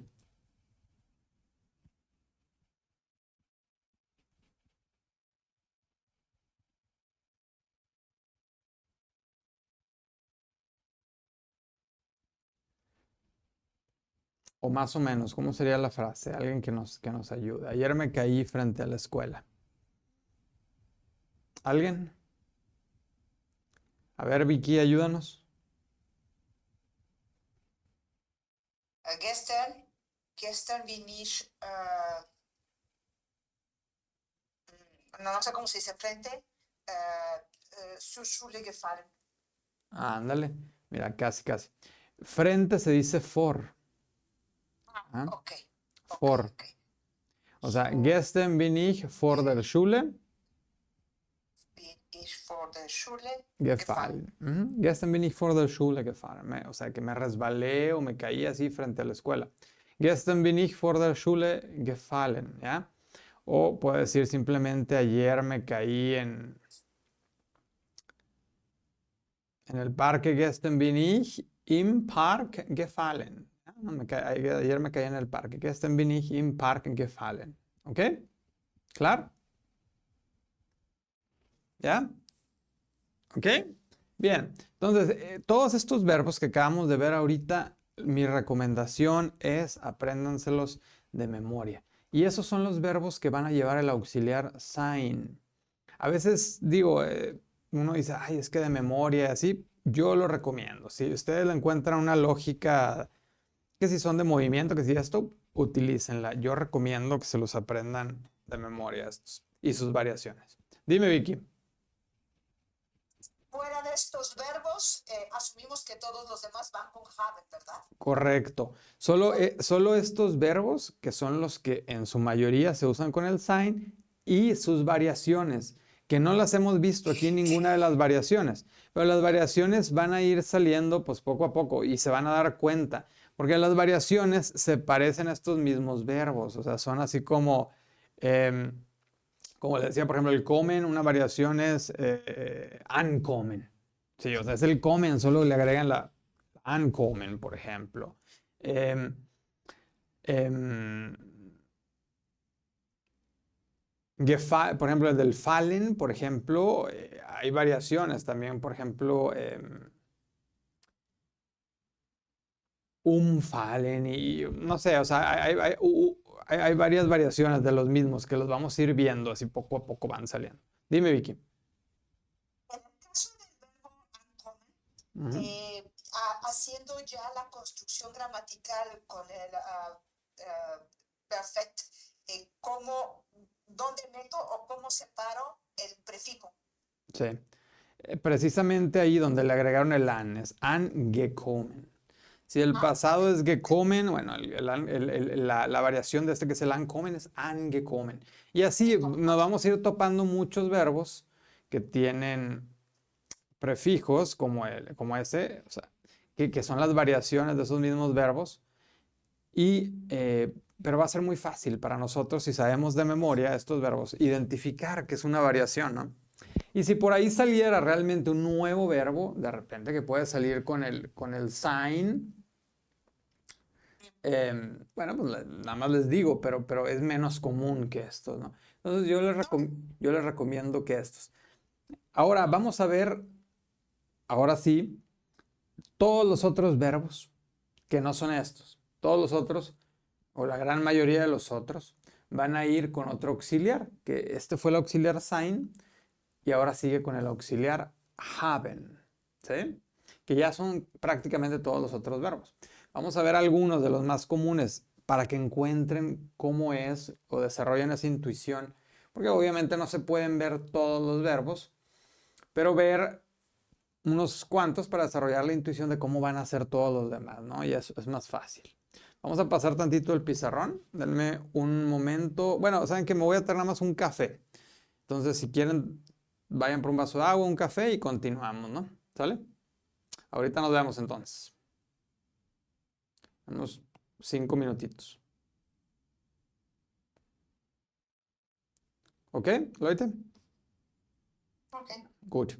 O más o menos, ¿cómo sería la frase? Alguien que nos ayude. Ayer me caí frente a la escuela. ¿Alguien? A ver, Vicky, ayúdanos. Gestern bin ich, no sé cómo se dice frente, zur Schule gefallen. Ándale. Mira, casi, casi. Frente se dice vor. ¿Ah? Ok. Vor. Ok. O sea, gestern bin ich vor der Schule Bin ich vor der Schule gefallen. Mhm. Gestern bin ich vor der Schule gefallen. O sea, que me resbalé o me caí así frente a la escuela. Gestern bin ich vor der Schule gefallen. ¿Ya? O puede decir simplemente ayer me caí en el parque gestern bin ich im Park gefallen. Ayer me caí en el parque. Gestern bin ich im Park gefallen. ¿Ok? ¿Claro? ¿Ya? ¿Ok? Bien. Entonces, todos estos verbos que acabamos de ver ahorita, mi recomendación es apréndanselos de memoria. Y esos son los verbos que van a llevar el auxiliar sein. A veces digo, uno dice, ay, es que de memoria y así, yo lo recomiendo. Si ustedes le encuentran una lógica, que si son de movimiento, que si esto, utilícenla. Yo recomiendo que se los aprendan de memoria estos y sus variaciones. Dime, Vicky. Fuera de estos verbos, asumimos que todos los demás van con haben, ¿verdad? Correcto. Solo estos verbos, que son los que en su mayoría se usan con el sein, y sus variaciones, que no las hemos visto aquí en ninguna de las variaciones, pero las variaciones van a ir saliendo pues poco a poco y se van a dar cuenta, porque las variaciones se parecen a estos mismos verbos, o sea, son así como le decía, por ejemplo, el comen, una variación es ankommen. Sí, o sea, es el comen, solo le agregan la ankommen, por ejemplo. Em, em, por ejemplo, el del fallen, por ejemplo, hay variaciones también, por ejemplo, umfallen y no sé, o sea, hay varias variaciones de los mismos que los vamos a ir viendo, así poco a poco van saliendo. Dime, Vicky. En el caso del verbo ankommen, Ujú. haciendo ya la construcción gramatical con el perfect, ¿dónde meto o cómo separo el prefijo? Sí. Precisamente ahí donde le agregaron el an, es angekommen. Si el pasado es gekommen, bueno, la variación de este que es el ankommen es angekommen. Y así nos vamos a ir topando muchos verbos que tienen prefijos como ese, o sea, que son las variaciones de esos mismos verbos. Pero va a ser muy fácil para nosotros, si sabemos de memoria estos verbos, identificar que es una variación, ¿no? Y si por ahí saliera realmente un nuevo verbo, de repente que puede salir con el sein, bueno, pues nada más les digo, pero es menos común que estos, ¿no? Entonces yo les recomiendo que estos. Ahora vamos a ver, ahora sí, todos los otros verbos que no son estos. Todos los otros, o la gran mayoría de los otros, van a ir con otro auxiliar, que este fue el auxiliar sein, y ahora sigue con el auxiliar haben, ¿sí? Que ya son prácticamente todos los otros verbos. Vamos a ver algunos de los más comunes para que encuentren cómo es o desarrollen esa intuición, porque obviamente no se pueden ver todos los verbos, pero ver unos cuantos para desarrollar la intuición de cómo van a ser todos los demás, ¿no? Y eso es más fácil. Vamos a pasar tantito el pizarrón. Denme un momento. Bueno, saben que me voy a traer nada más un café. Entonces, si quieren, vayan por un vaso de agua, un café y continuamos, ¿no? ¿Sale? Ahorita nos vemos entonces. Unos 5 minutitos. ¿Ok, Leute? Ok. Gut.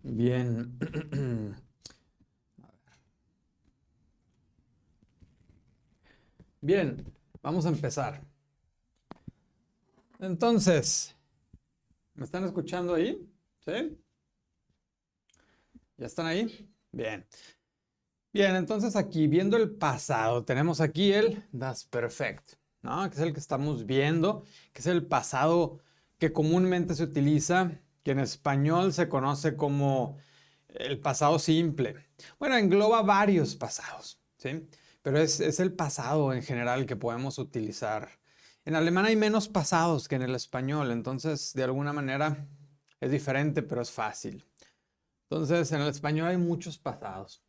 Bien. Bien, vamos a empezar. Entonces, ¿me están escuchando ahí? ¿Sí? ¿Ya están ahí? Bien. Bien, entonces aquí viendo el pasado, tenemos aquí el das perfect, ¿no? Que es el que estamos viendo, que es el pasado que comúnmente se utiliza, que en español se conoce como el pasado simple. Bueno, engloba varios pasados, ¿sí? Pero es el pasado en general que podemos utilizar. En alemán hay menos pasados que en el español, entonces de alguna manera es diferente, pero es fácil. Entonces, en el español hay muchos pasados.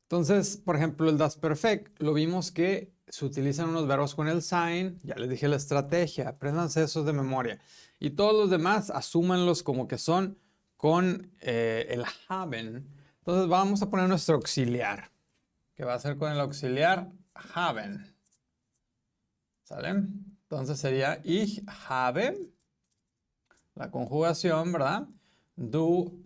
Entonces, por ejemplo, el das perfect, lo vimos que se utilizan unos verbos con el sein, ya les dije la estrategia, apréndanse esos de memoria. Y todos los demás, asúmanlos como que son con el haben. Entonces, vamos a poner nuestro auxiliar, que va a ser con el auxiliar haben. ¿Sale? Entonces sería ich habe, la conjugación, ¿verdad? Du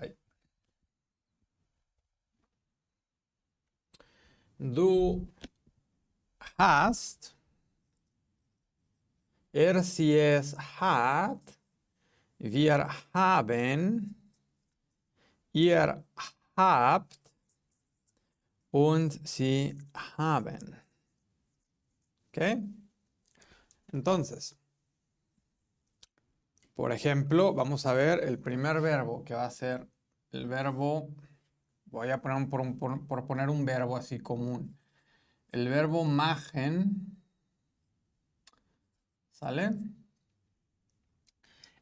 hast, sie es hat, wir haben, ihr habt und sie haben. ¿Ok? Entonces, por ejemplo, vamos a ver el primer verbo que va a ser el verbo, voy a poner por poner un verbo así común. El verbo machen, ¿sale?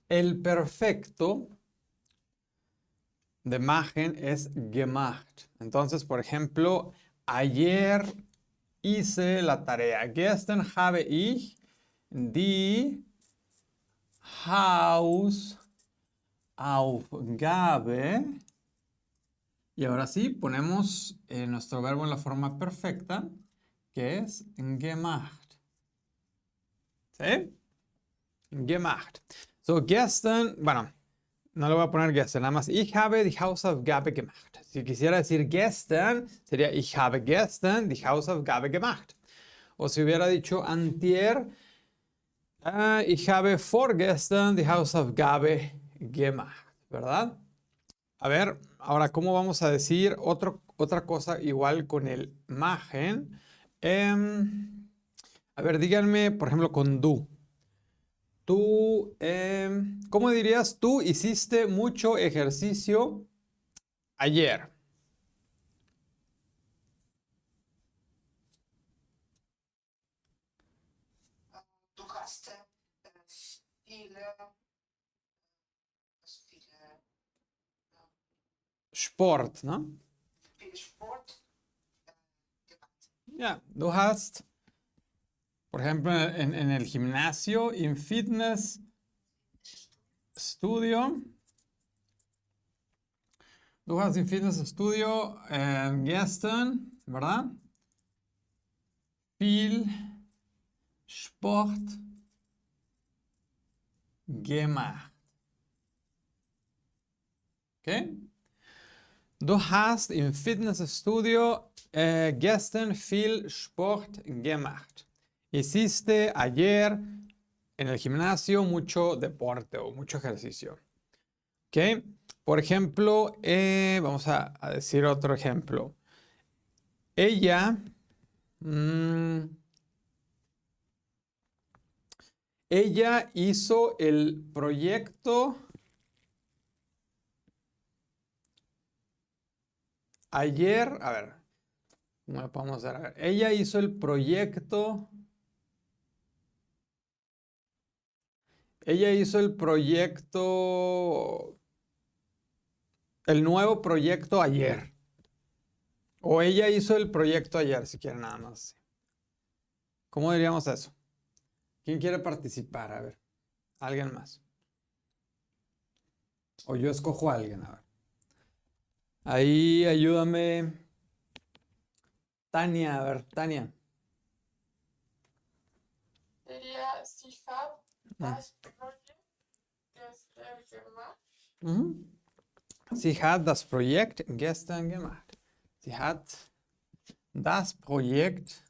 El perfecto de machen es gemacht. Entonces, por ejemplo, ayer hice la tarea. Gestern habe ich die Hausaufgabe. Y ahora sí, ponemos nuestro verbo en la forma perfecta, que es gemacht. ¿Sí? Gemacht. So, gestern, bueno, no le voy a poner gestern, nada más. Ich habe die Hausaufgabe gemacht. Si quisiera decir gestern, sería ich habe gestern die Hausaufgabe gemacht. O si hubiera dicho antier, ich habe vorgestern die Hausaufgabe gemacht, ¿verdad? A ver, ahora, ¿cómo vamos a decir otra cosa igual con el machen? A ver, díganme, por ejemplo, con du. Tú, ¿cómo dirías? Tú hiciste mucho ejercicio ayer. Du hast Sport, ¿no? viel Sport gemacht. Ja, du hast, por ejemplo, en el gimnasio, en fitness studio. Du hast im Fitnessstudio gestern, ¿verdad? Viel Sport gemacht. ¿Ok? Du hast im Fitnessstudio gestern viel Sport gemacht. Hiciste ayer en el gimnasio mucho deporte o mucho ejercicio. ¿Ok? Por ejemplo, vamos a decir otro ejemplo. Ella hizo el proyecto ayer. A ver, ¿cómo lo podemos hacer? A ver, ella hizo el proyecto. Ella hizo el proyecto. El nuevo proyecto ayer. O ella hizo el proyecto ayer, si quieren nada más. ¿Cómo diríamos eso? ¿Quién quiere participar? A ver, alguien más. O yo escojo a alguien, a ver. Ahí, ayúdame. Tania, a ver, Tania. Sería sie hat das Projekt gestern gemacht. Sie hat das Projekt gestern gemacht. Sie hat das Projekt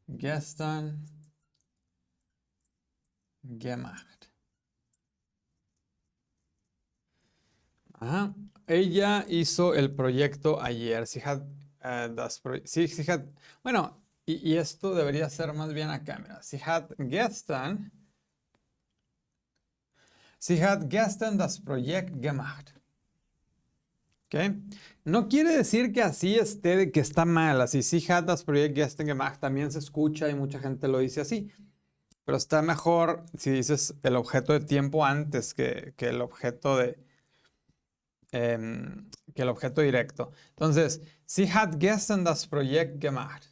gestern gemacht. Ajá. Ella hizo el proyecto ayer. Sie hat, sie hat, bueno, y esto debería ser más bien acá, mira. Sie hat gestern das Projekt gemacht. ¿Ok? No quiere decir que así esté, que está mal. Así, sie hat das Projekt gestern gemacht también se escucha y mucha gente lo dice así. Pero está mejor si dices el objeto de tiempo antes que el objeto que el objeto directo. Entonces, sie hat gestern das Projekt gemacht.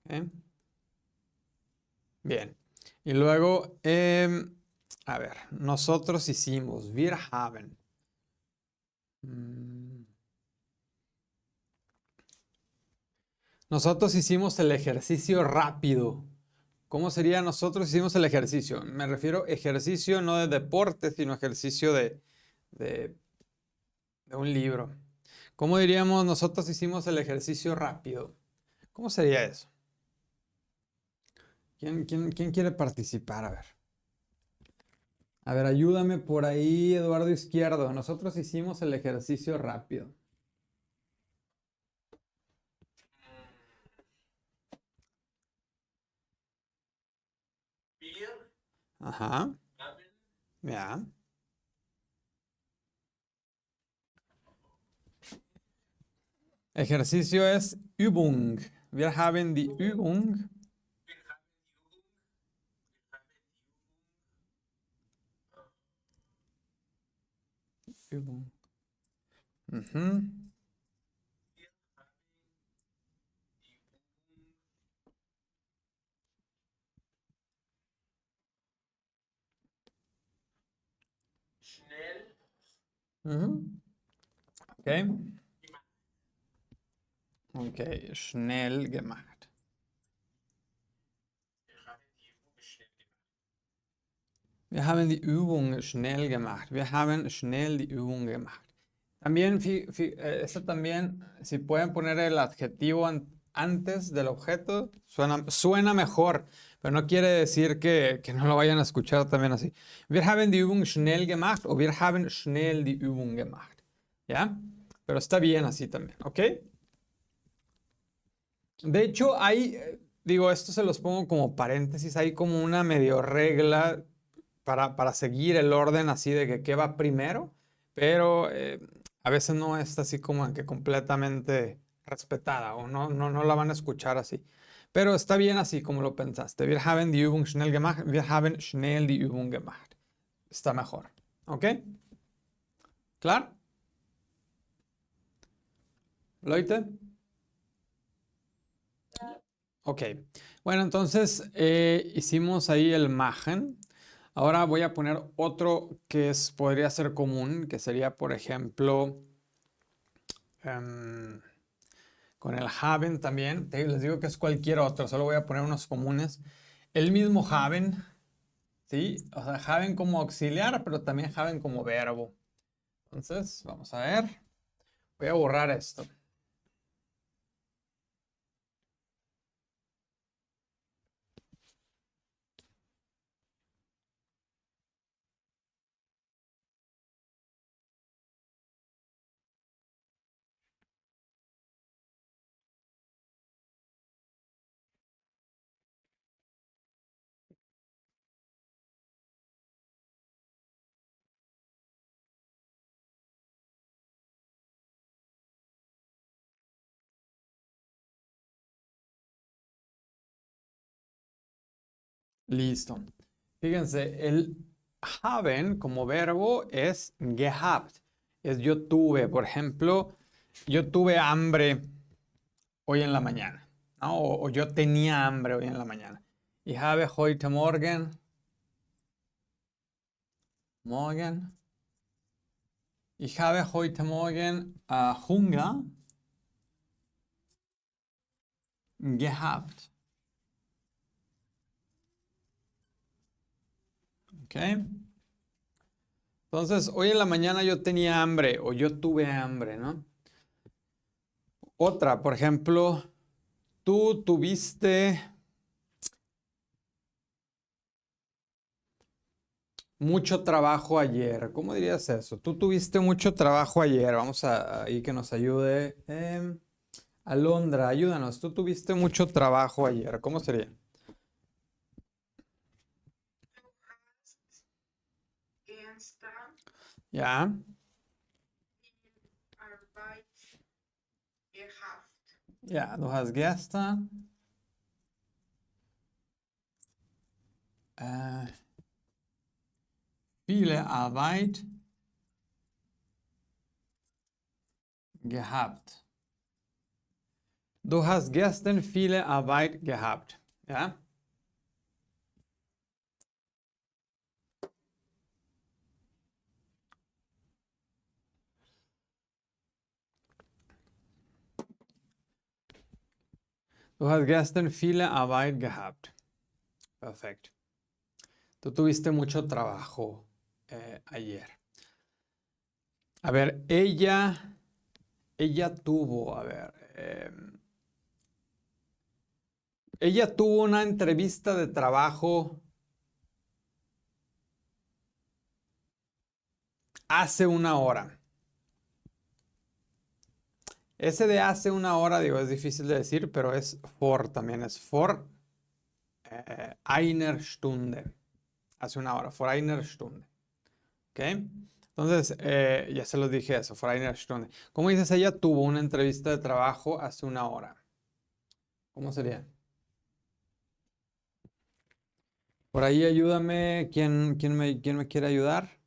¿Ok? Bien. Y luego, a ver, nosotros hicimos, wir haben. Nosotros hicimos el ejercicio rápido. ¿Cómo sería nosotros hicimos el ejercicio? Me refiero ejercicio no de deporte, sino ejercicio de un libro. ¿Cómo diríamos nosotros hicimos el ejercicio rápido? ¿Cómo sería eso? ¿Quién quiere participar? A ver, ayúdame por ahí, Eduardo Izquierdo. Nosotros hicimos el ejercicio rápido. Ajá. Ya. Ejercicio es Übung. Wir haben die Übung. Übung. Ujú. Ujú. Ok. Ok, schnell gemacht. Wir haben die Übung schnell gemacht. Wir haben schnell die Übung gemacht. También, esto también, si pueden poner el adjetivo antes del objeto, suena mejor, pero no quiere decir que no lo vayan a escuchar también así. Wir haben die Übung schnell gemacht o wir haben schnell die Übung gemacht. ¿Ya? Pero está bien así también, ¿ok? De hecho, hay, digo, esto se los pongo como paréntesis, hay como una medio regla para seguir el orden así de que qué va primero, pero a veces no es así como que completamente respetada o no la van a escuchar así. Pero está bien así como lo pensaste. Wir haben die Übung schnell gemacht. Wir haben schnell die Übung gemacht. Está mejor. ¿Ok? ¿Claro? ¿Leute? Ok. Bueno, entonces hicimos ahí el machen. Ahora voy a poner otro que podría ser común, que sería, por ejemplo, con el haben también. Les digo que es cualquier otro, solo voy a poner unos comunes. El mismo haben, ¿sí? O sea, haben como auxiliar, pero también haben como verbo. Entonces, vamos a ver. Voy a borrar esto. Listo. Fíjense, el haben como verbo es gehabt. Es yo tuve, por ejemplo, yo tuve hambre hoy en la mañana, ¿no? O yo tenía hambre hoy en la mañana. Ich habe heute Morgen. Ich habe heute Morgen Hunger gehabt. ¿Ok? Entonces, hoy en la mañana yo tenía hambre o yo tuve hambre, ¿no? Otra, por ejemplo, tú tuviste mucho trabajo ayer. ¿Cómo dirías eso? Tú tuviste mucho trabajo ayer. Vamos a ahí que nos ayude. Alondra, ayúdanos. Tú tuviste mucho trabajo ayer. ¿Cómo sería? Gestern Ya. Arbeit gehabt. Ja, du hast gestern viele Arbeit gehabt. Du hast gestern viele Arbeit gehabt. Ja? Du hast gestern viele Arbeit gehabt. Perfekt. Tú tuviste mucho trabajo ayer. A ver, ella tuvo, a ver, ella tuvo una entrevista de trabajo hace una hora. Ese de hace una hora, digo, es difícil de decir, pero es vor también, es vor einer Stunde. Hace una hora, vor einer Stunde. ¿Ok? Entonces, ya se los dije eso, vor einer Stunde. ¿Cómo dices? Ella tuvo una entrevista de trabajo hace una hora. ¿Cómo sería? Por ahí ayúdame. ¿Quién me quiere ayudar?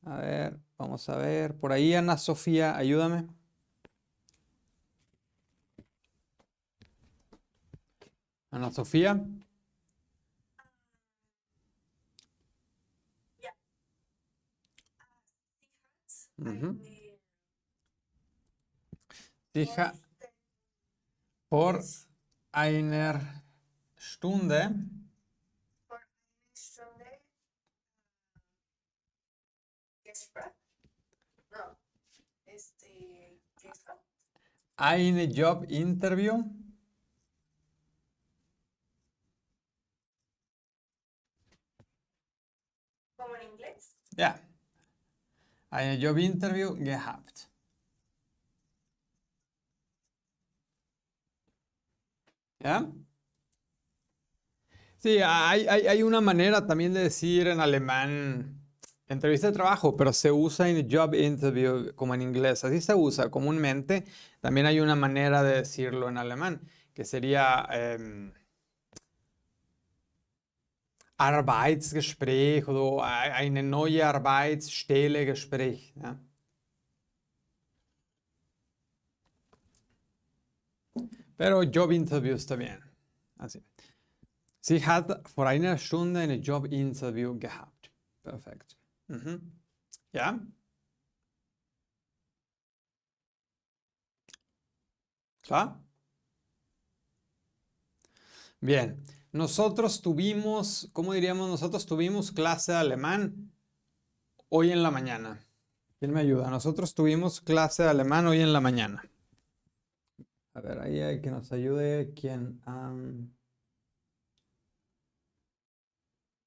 A ver, vamos a ver. Por ahí Ana Sofía, ayúdame. Ana Sofía. Ujú. Fija por einer Stunde. Por eine Stunde gesprochen. No, gehabt. Eine Job Interview. Como en inglés. Ja. Eine Job Interview gehabt. ¿Ya? Sí, hay una manera también de decir en alemán entrevista de trabajo, pero se usa en job interview como en inglés. Así se usa comúnmente. También hay una manera de decirlo en alemán, que sería Arbeitsgespräch o eine neue Arbeitsstelle Gespräch. ¿Ya? Pero job interview está bien. Así. Sie hat vor einer Stunde eine Job-Interview gehabt. Perfekt. Mhm. ¿Ya? ¿Klar? Bien. Nosotros tuvimos, ¿cómo diríamos? Nosotros tuvimos clase de alemán hoy en la mañana. ¿Quién me ayuda? Nosotros tuvimos clase de alemán hoy en la mañana. A ver, ahí hay que nos ayude. ¿Quién?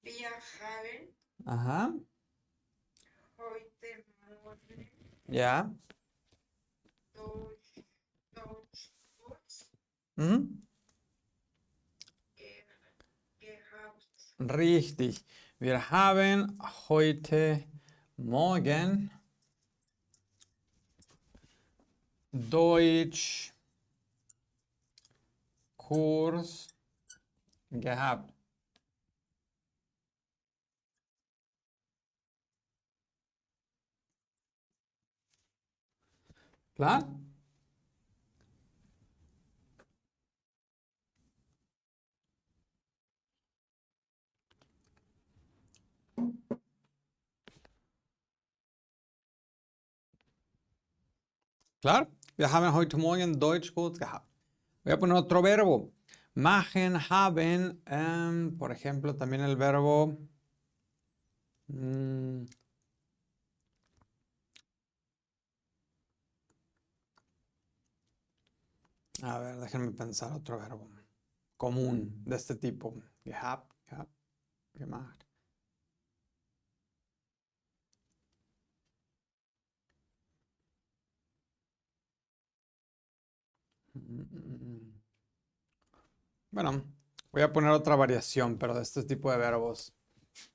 Wir haben Ajá. heute Morgen Ya. Deutschkurs Mhm. gehabt. Richtig. Wir haben heute Morgen Deutschkurs gehabt. ¿Klar? ¿Klar? Wir haben heute Morgen Deutschkurs gehabt. Voy a poner otro verbo. Machen, haben, por ejemplo, también el verbo Mm, a ver, déjenme pensar otro verbo común de este tipo. Gehabt, gehabt, gemacht. Bueno, voy a poner otra variación, pero de este tipo de verbos,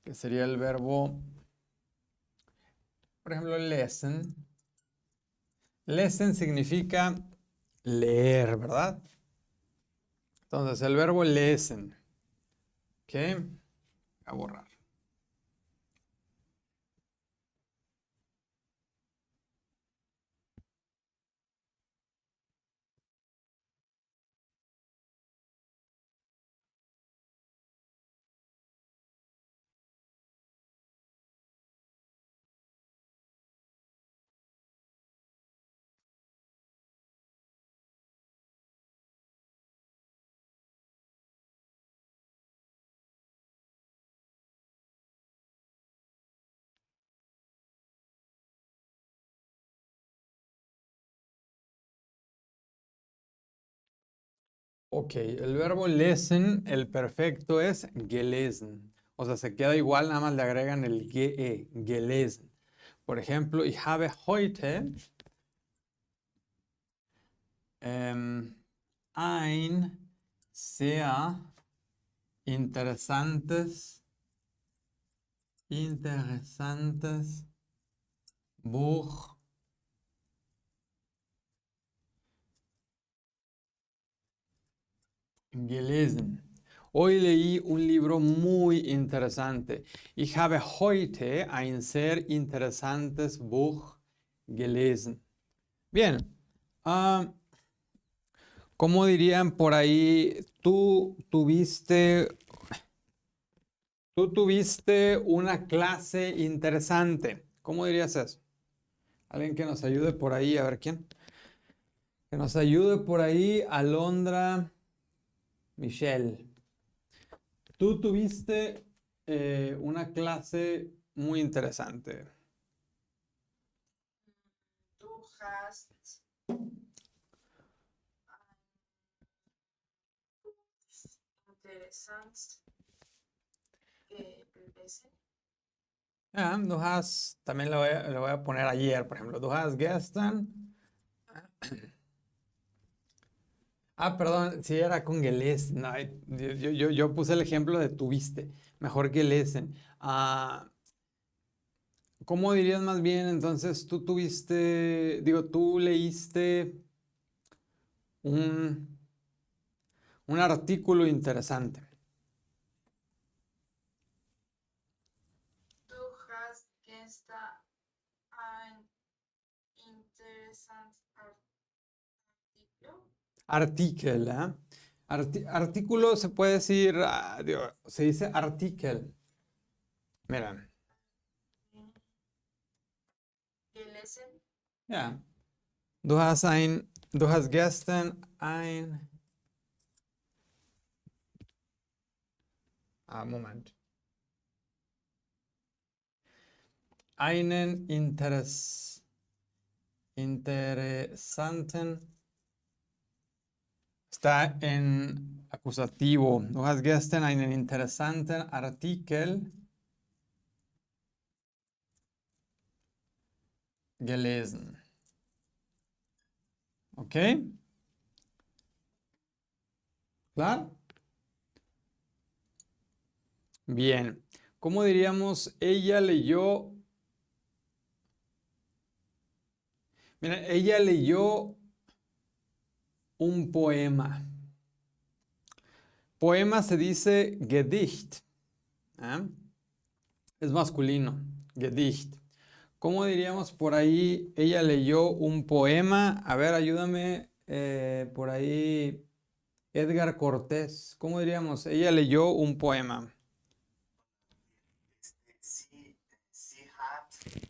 que sería el verbo, por ejemplo, lesen. Lesen significa leer, ¿verdad? Entonces, el verbo lesen. ¿Ok? Voy a borrar. Ok, el verbo lesen, el perfecto es gelesen. O sea, se queda igual, nada más le agregan el ge, gelesen. Por ejemplo, ich habe heute ein sehr interessantes Buch gelesen. Hoy leí un libro muy interesante. Ich habe heute ein sehr interessantes Buch gelesen. Bien. ¿Cómo dirían por ahí? Tú tuviste una clase interesante. ¿Cómo dirías eso? Alguien que nos ayude por ahí, a ver quién. Que nos ayude por ahí, Alondra, Michelle. Tú tuviste una clase muy interesante. Du hast interessant gelesen. Du hast, también lo voy a poner ayer, por ejemplo. Du hast gestern. Perdón, si era con gelesen. No, yo puse el ejemplo de tuviste. Mejor gelesen. ¿Cómo dirías más bien? Entonces, tú leíste un artículo interesante. Du hast gestern ein interessantes Artikel. Artikel, ¿eh? Artículo se puede decir, se dice artikel. Mira, Gelesen. ja. Du hast gestern ein, Moment. Einen interessanten, está en acusativo. Du hast gestern einen interessanten Artikel gelesen. ¿Ok? ¿Claro? Bien. ¿Cómo diríamos? Ella leyó. Mira, ella leyó un poema. Poema se dice Gedicht. ¿Ah? Es masculino. Gedicht. ¿Cómo diríamos por ahí? Ella leyó un poema. A ver, ayúdame por ahí. Edgar Cortés. ¿Cómo diríamos? Ella leyó un poema. Sie hat se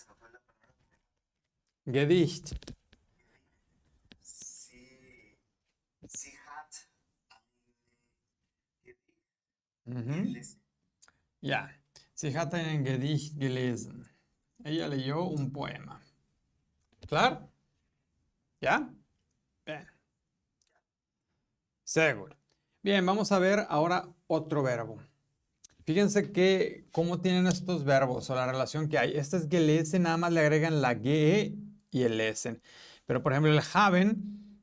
me fue la palabra. Gedicht. Sie hat ein Ujú. gelesen. Ja. Sie hat ein Gedicht gelesen. Ella leyó un poema. ¿Claro? ¿Ya? Bien. Seguro. Bien, vamos a ver ahora otro verbo. Fíjense que cómo tienen estos verbos o la relación que hay. Este es gelesen, nada más le agregan la ge y el esen. Pero por ejemplo el haben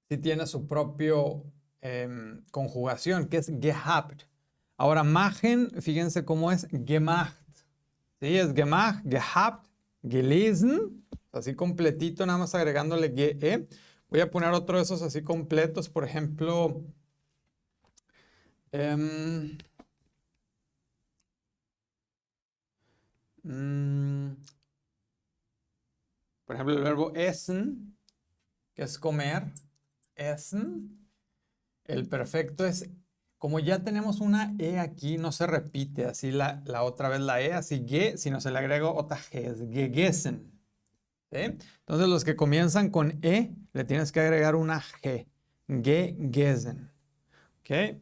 sí tiene su propio conjugación, que es gehabt. Ahora machen, fíjense cómo es gemacht. Sí, es gemacht, gehabt, gelesen, así completito, nada más agregándole ge. Voy a poner otro de esos así completos, por ejemplo. em, mm, por ejemplo, el verbo essen, que es comer, essen. El perfecto es, como ya tenemos una E aquí, no se repite así la otra vez la E, así ge, sino se le agrega otra G, es gegessen. ¿Sí? Entonces los que comienzan con E, le tienes que agregar una G, gegessen. ¿Ok?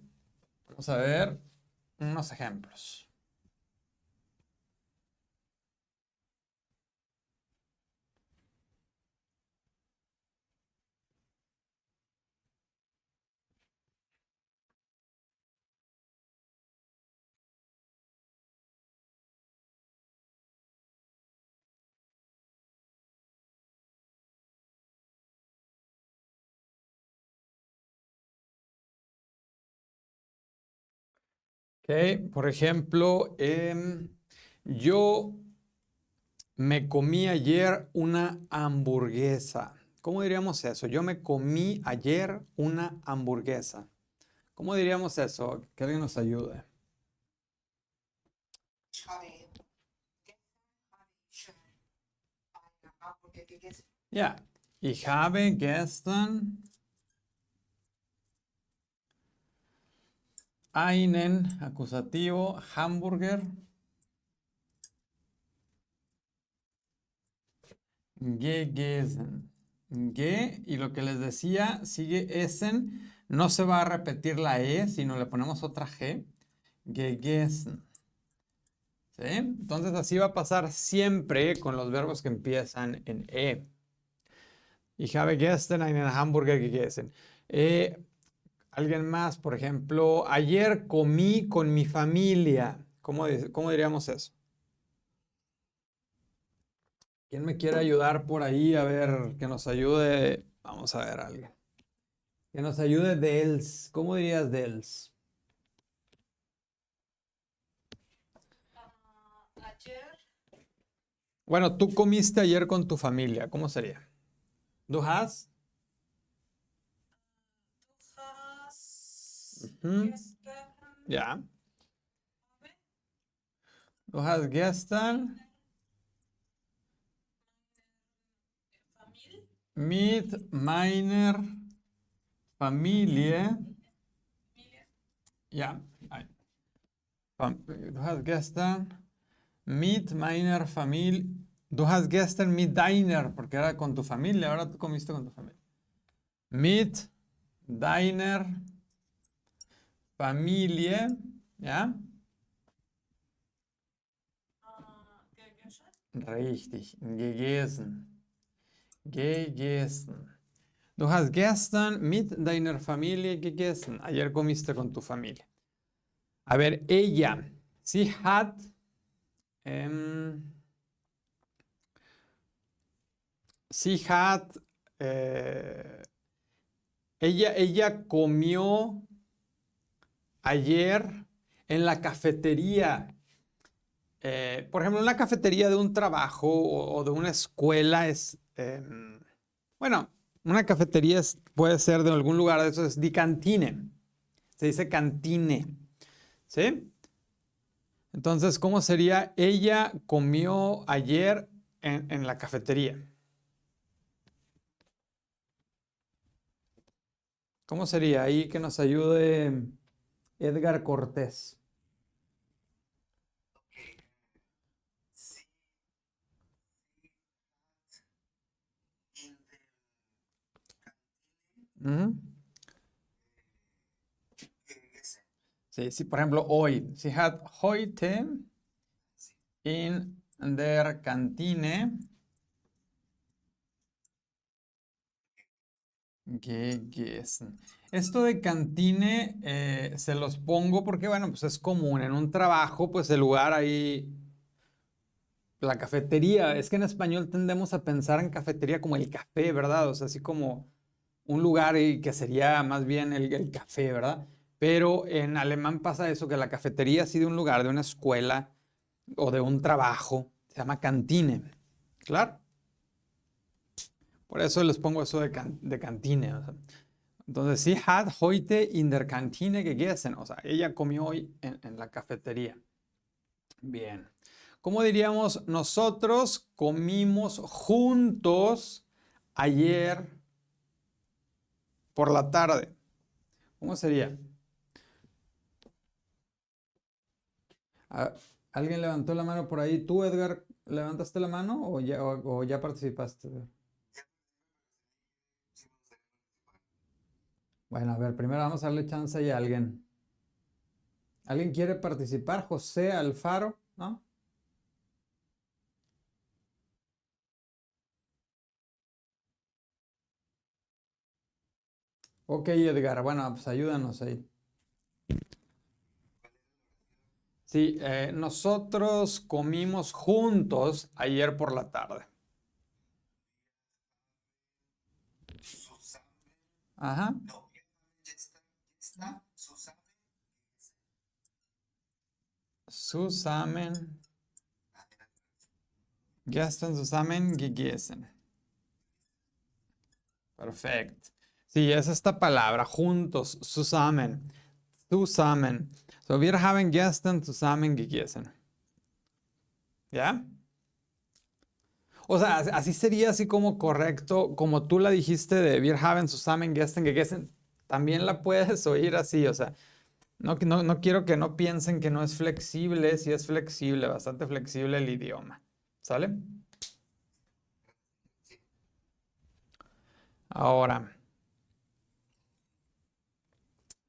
Vamos a ver unos ejemplos. Ok, por ejemplo, yo me comí ayer una hamburguesa. ¿Cómo diríamos eso? Yo me comí ayer una hamburguesa. ¿Cómo diríamos eso? Que alguien nos ayude. Ich habe gestern eine Hamburger gegessen. Ja, ich habe gestern einen acusativo Hamburger gegessen. Ge, y lo que les decía, sigue essen, no se va a repetir la E, sino le ponemos otra G. Gegessen. ¿Sí? Entonces así va a pasar siempre con los verbos que empiezan en E. Ich habe gestern einen Hamburger gegessen. Alguien más, por ejemplo, ayer comí con mi familia. ¿Cómo diríamos eso? ¿Quién me quiere ayudar por ahí? A ver, que nos ayude. Vamos a ver a alguien. Que nos ayude dels. ¿Cómo dirías dels? Ayer, Bueno, tú comiste ayer con tu familia. ¿Cómo sería? Du hast? du hast Ujú. gestern Ja. Du hast gestern Familie, mit meiner Familie. Ja. Du hast gestern mit meiner Familie. Du hast gestern mit deiner, porque era con tu familia, ahora tú comiste con tu familia. Mit deiner Familie, ¿ya? gegessen. Richtig, gegessen. Gegessen. Du hast gestern mit deiner Familie gegessen. Ayer comiste con tu familia. A ver, ella. Sie hat. Sie hat. Ella comió ayer en la cafetería. Por ejemplo, en la cafetería de un trabajo o de una escuela es. Bueno, una cafetería puede ser de algún lugar de esos, es di cantine. Se dice cantine. ¿Sí? Entonces, ¿cómo sería? Ella comió ayer en la cafetería. ¿Cómo sería? Ahí que nos ayude Edgar Cortés. Okay. Sie hat in der Kantine Ujú. gegessen. Sí, sí, por ejemplo, hoy. Sie hat heute in der Kantine gegessen. Esto de cantine se los pongo porque, bueno, pues es común. En un trabajo, pues el lugar ahí, la cafetería. Es que en español tendemos a pensar en cafetería como el café, ¿verdad? O sea, así como un lugar y que sería más bien el café, ¿verdad? Pero en alemán pasa eso, que la cafetería así de un lugar, de una escuela o de un trabajo, se llama Kantine. ¿Claro? Por eso les pongo eso de Kantine. O sea. Entonces, sie hat heute in der Kantine gegessen. O sea, ella comió hoy en la cafetería. Bien. ¿Cómo diríamos? Nosotros comimos juntos ayer por la tarde. ¿Cómo sería? Ah, ¿alguien levantó la mano por ahí? ¿Tú, Edgar, levantaste la mano o ya participaste? Bueno, a ver, primero vamos a darle chance ahí a alguien. ¿Alguien quiere participar? José Alfaro, ¿no? Ok, Edgar, bueno, pues ayúdanos ahí. Sí, nosotros comimos juntos ayer por la tarde. Zusammen. Ajá. No, gestern zusammen. Zusammen. Gestern zusammen gegessen. Perfecto. Sí, es esta palabra, juntos, zusammen. Zusammen. So, wir haben gestern zusammen gegessen. ¿Ya? O sea, así sería así como correcto, como tú la dijiste de wir haben zusammen gestern gegessen. También la puedes oír así, o sea, no quiero que no piensen que no es flexible, sí es flexible, bastante flexible el idioma. ¿Sale? Ahora,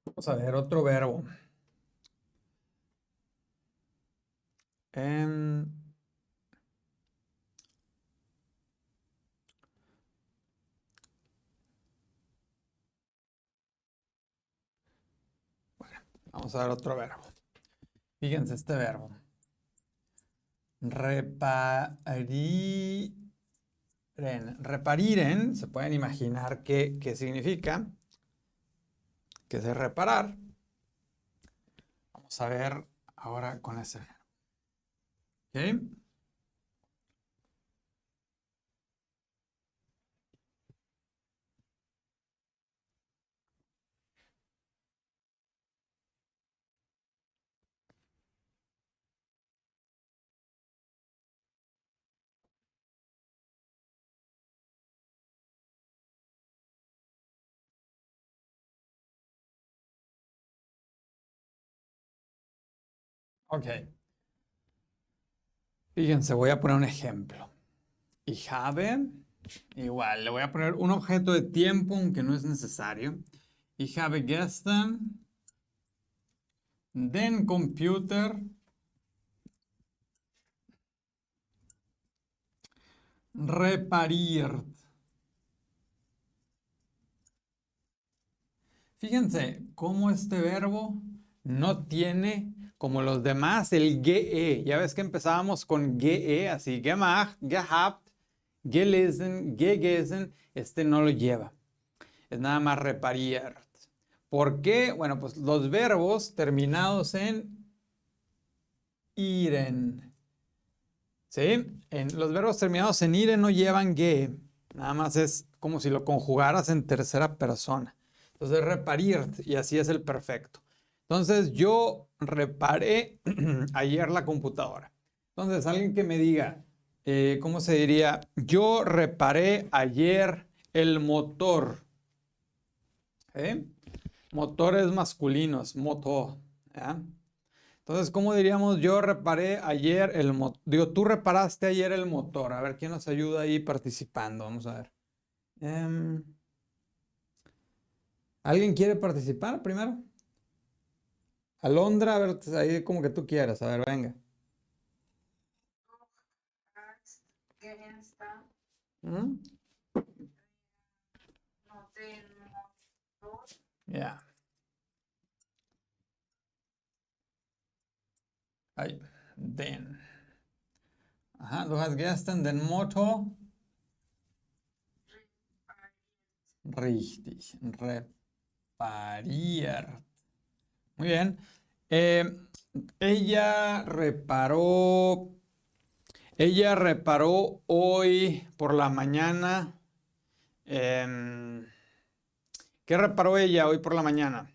vamos a ver otro verbo. Em, vamos a ver otro verbo. Fíjense este verbo. Repariren. Repariren, se pueden imaginar qué significa, que es de reparar. Vamos a ver ahora con ese verbo. ¿Ok? Ok. Fíjense, voy a poner un ejemplo. Ich habe, igual, le voy a poner un objeto de tiempo, aunque no es necesario. Ich habe gestern den Computer repariert. Fíjense cómo este verbo no tiene, como los demás, el ge. Ya ves que empezábamos con ge, así, gemacht, gehabt, gelesen, gegessen. Este no lo lleva. Es nada más repariert. ¿Por qué? Bueno, pues los verbos terminados en iren. ¿Sí? Los verbos terminados en iren no llevan ge. Nada más es como si lo conjugaras en tercera persona. Entonces, repariert, y así es el perfecto. Entonces, yo reparé ayer la computadora. Entonces, alguien que me diga, ¿cómo se diría? Yo reparé ayer el motor. Motores masculinos, motor. ¿Ya? Entonces, ¿cómo diríamos? Yo reparé ayer el motor. Digo, tú reparaste ayer el motor. A ver, ¿quién nos ayuda ahí participando? Vamos a ver. ¿Alguien quiere participar primero? Alondra, a ver, ahí como que tú quieras. A ver, venga. hast gestern ¿Mm? noch den Motor Ya. Ay, den. Ajá, du hast gestern den Motor. Richtig. Repariert. Muy bien. Ella reparó hoy por la mañana. ¿Qué reparó ella hoy por la mañana?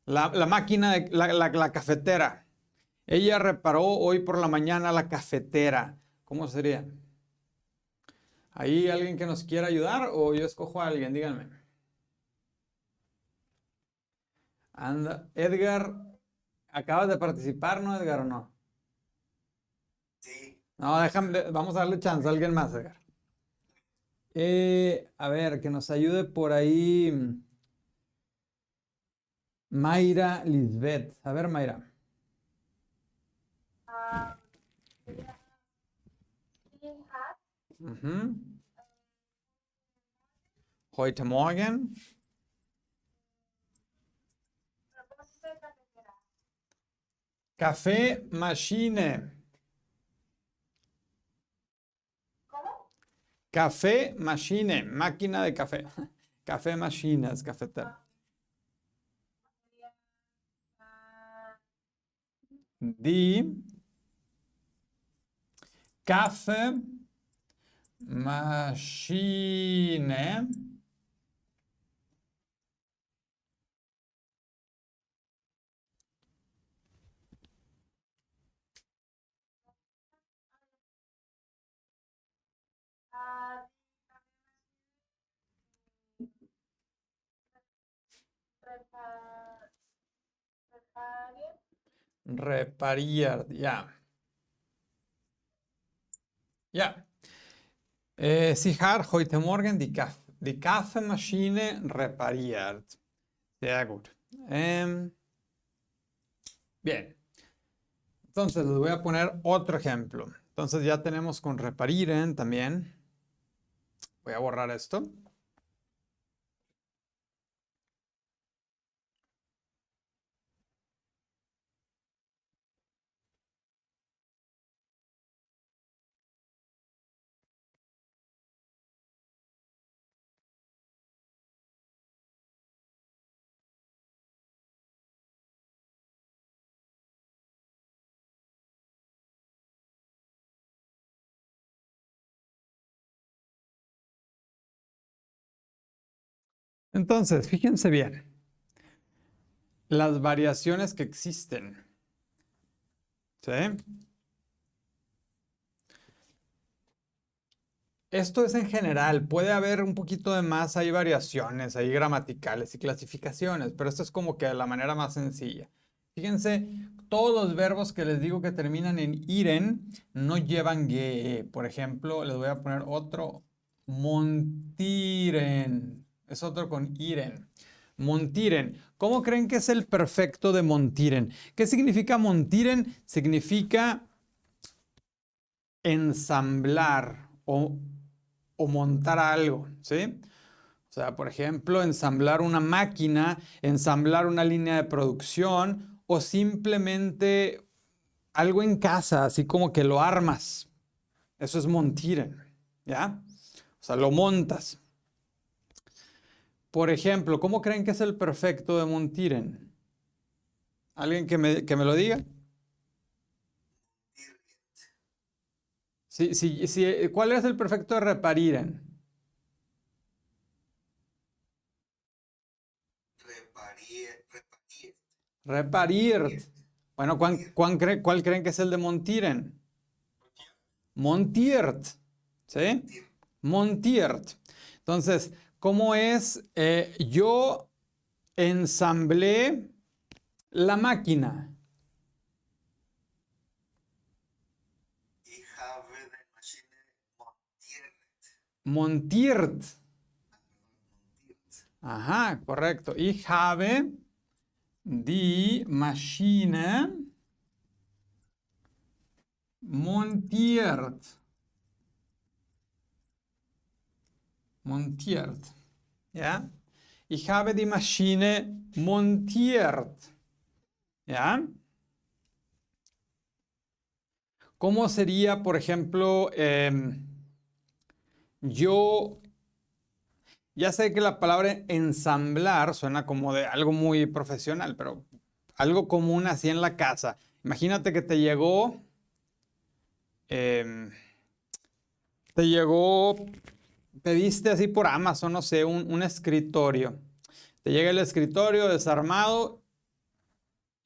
La máquina de la cafetera. Ella reparó hoy por la mañana la cafetera. ¿Cómo sería? ¿Hay alguien que nos quiera ayudar o yo escojo a alguien? Díganme. Anda, Edgar, ¿acabas de participar, no, Edgar, o no? Sí. No, déjame, vamos a darle chance a alguien más, Edgar. A ver, que nos ayude por ahí Mayra Lisbeth. A ver, Mayra. sie hat Ujú. Heute Morgen. was ist der Cafetera? Kaffeemaschine. ¿Cómo? Kaffeemaschine. Máquina de café. Kaffeemaschine es cafetera. Sería, Die Kaffeemaschine repariert. Ja. Ja. Sie hat heute Morgen die Kaffeemaschine repariert. Sehr gut. Bien. Entonces les voy a poner otro ejemplo. Entonces ya tenemos con reparieren también. Voy a borrar esto. Entonces, fíjense bien. Las variaciones que existen. ¿Sí? Esto es en general, puede haber un poquito de más, hay variaciones, hay gramaticales y clasificaciones, pero esto es como que la manera más sencilla. Fíjense, todos los verbos que les digo que terminan en iren no llevan ge. Por ejemplo, les voy a poner otro, montiren, es otro con iren. Montiren. ¿Cómo creen que es el perfecto de montiren? ¿Qué significa montiren? Significa ensamblar o montar algo, ¿sí? O sea, por ejemplo, ensamblar una máquina, ensamblar una línea de producción o simplemente algo en casa, así como que lo armas. Eso es montieren, ¿ya? O sea, lo montas. Por ejemplo, ¿cómo creen que es el perfecto de montieren? ¿Alguien que me lo diga? Sí, ¿cuál es el perfecto de reparieren? Repariert. Bueno, ¿cuál creen que es el de montieren? Montiert. ¿Sí? Montiert. Entonces, ¿cómo es? Yo ensamblé la máquina. Ich habe die Maschine montiert. Montiert. Montiert. Ajá, correcto. Ich habe Die Maschine montiert. Montiert. ¿Ya? Ich habe die Maschine montiert. ¿Ya? ¿Cómo sería, por ejemplo, yo... Ya sé que la palabra ensamblar suena como de algo muy profesional, pero algo común así en la casa. Imagínate que te llegó, pediste así por Amazon, no sé, un escritorio. Te llega el escritorio desarmado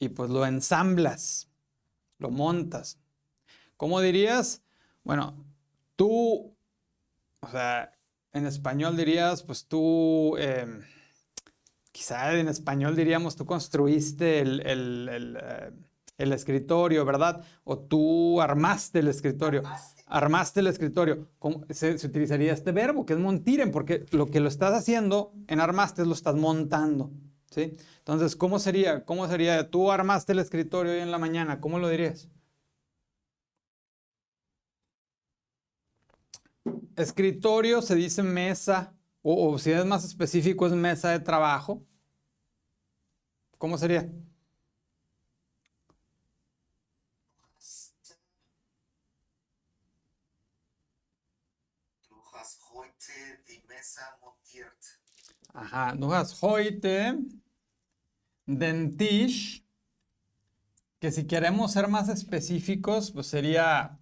y pues lo ensamblas, lo montas. ¿Cómo dirías? Bueno, tú, o sea, en español dirías, pues tú, quizá en español diríamos, tú construiste el escritorio, ¿verdad? O tú armaste el escritorio. Armaste el escritorio. Se utilizaría este verbo, que es montiren, porque lo que lo estás haciendo en armaste lo estás montando, ¿sí? Entonces, ¿cómo sería? ¿Cómo sería? Tú armaste el escritorio hoy en la mañana, ¿cómo lo dirías? Escritorio se dice mesa, o si es más específico es mesa de trabajo. ¿Cómo sería? Du hast heute die Mesa montiert. Ajá, du hast heute den Tisch, que si queremos ser más específicos, pues sería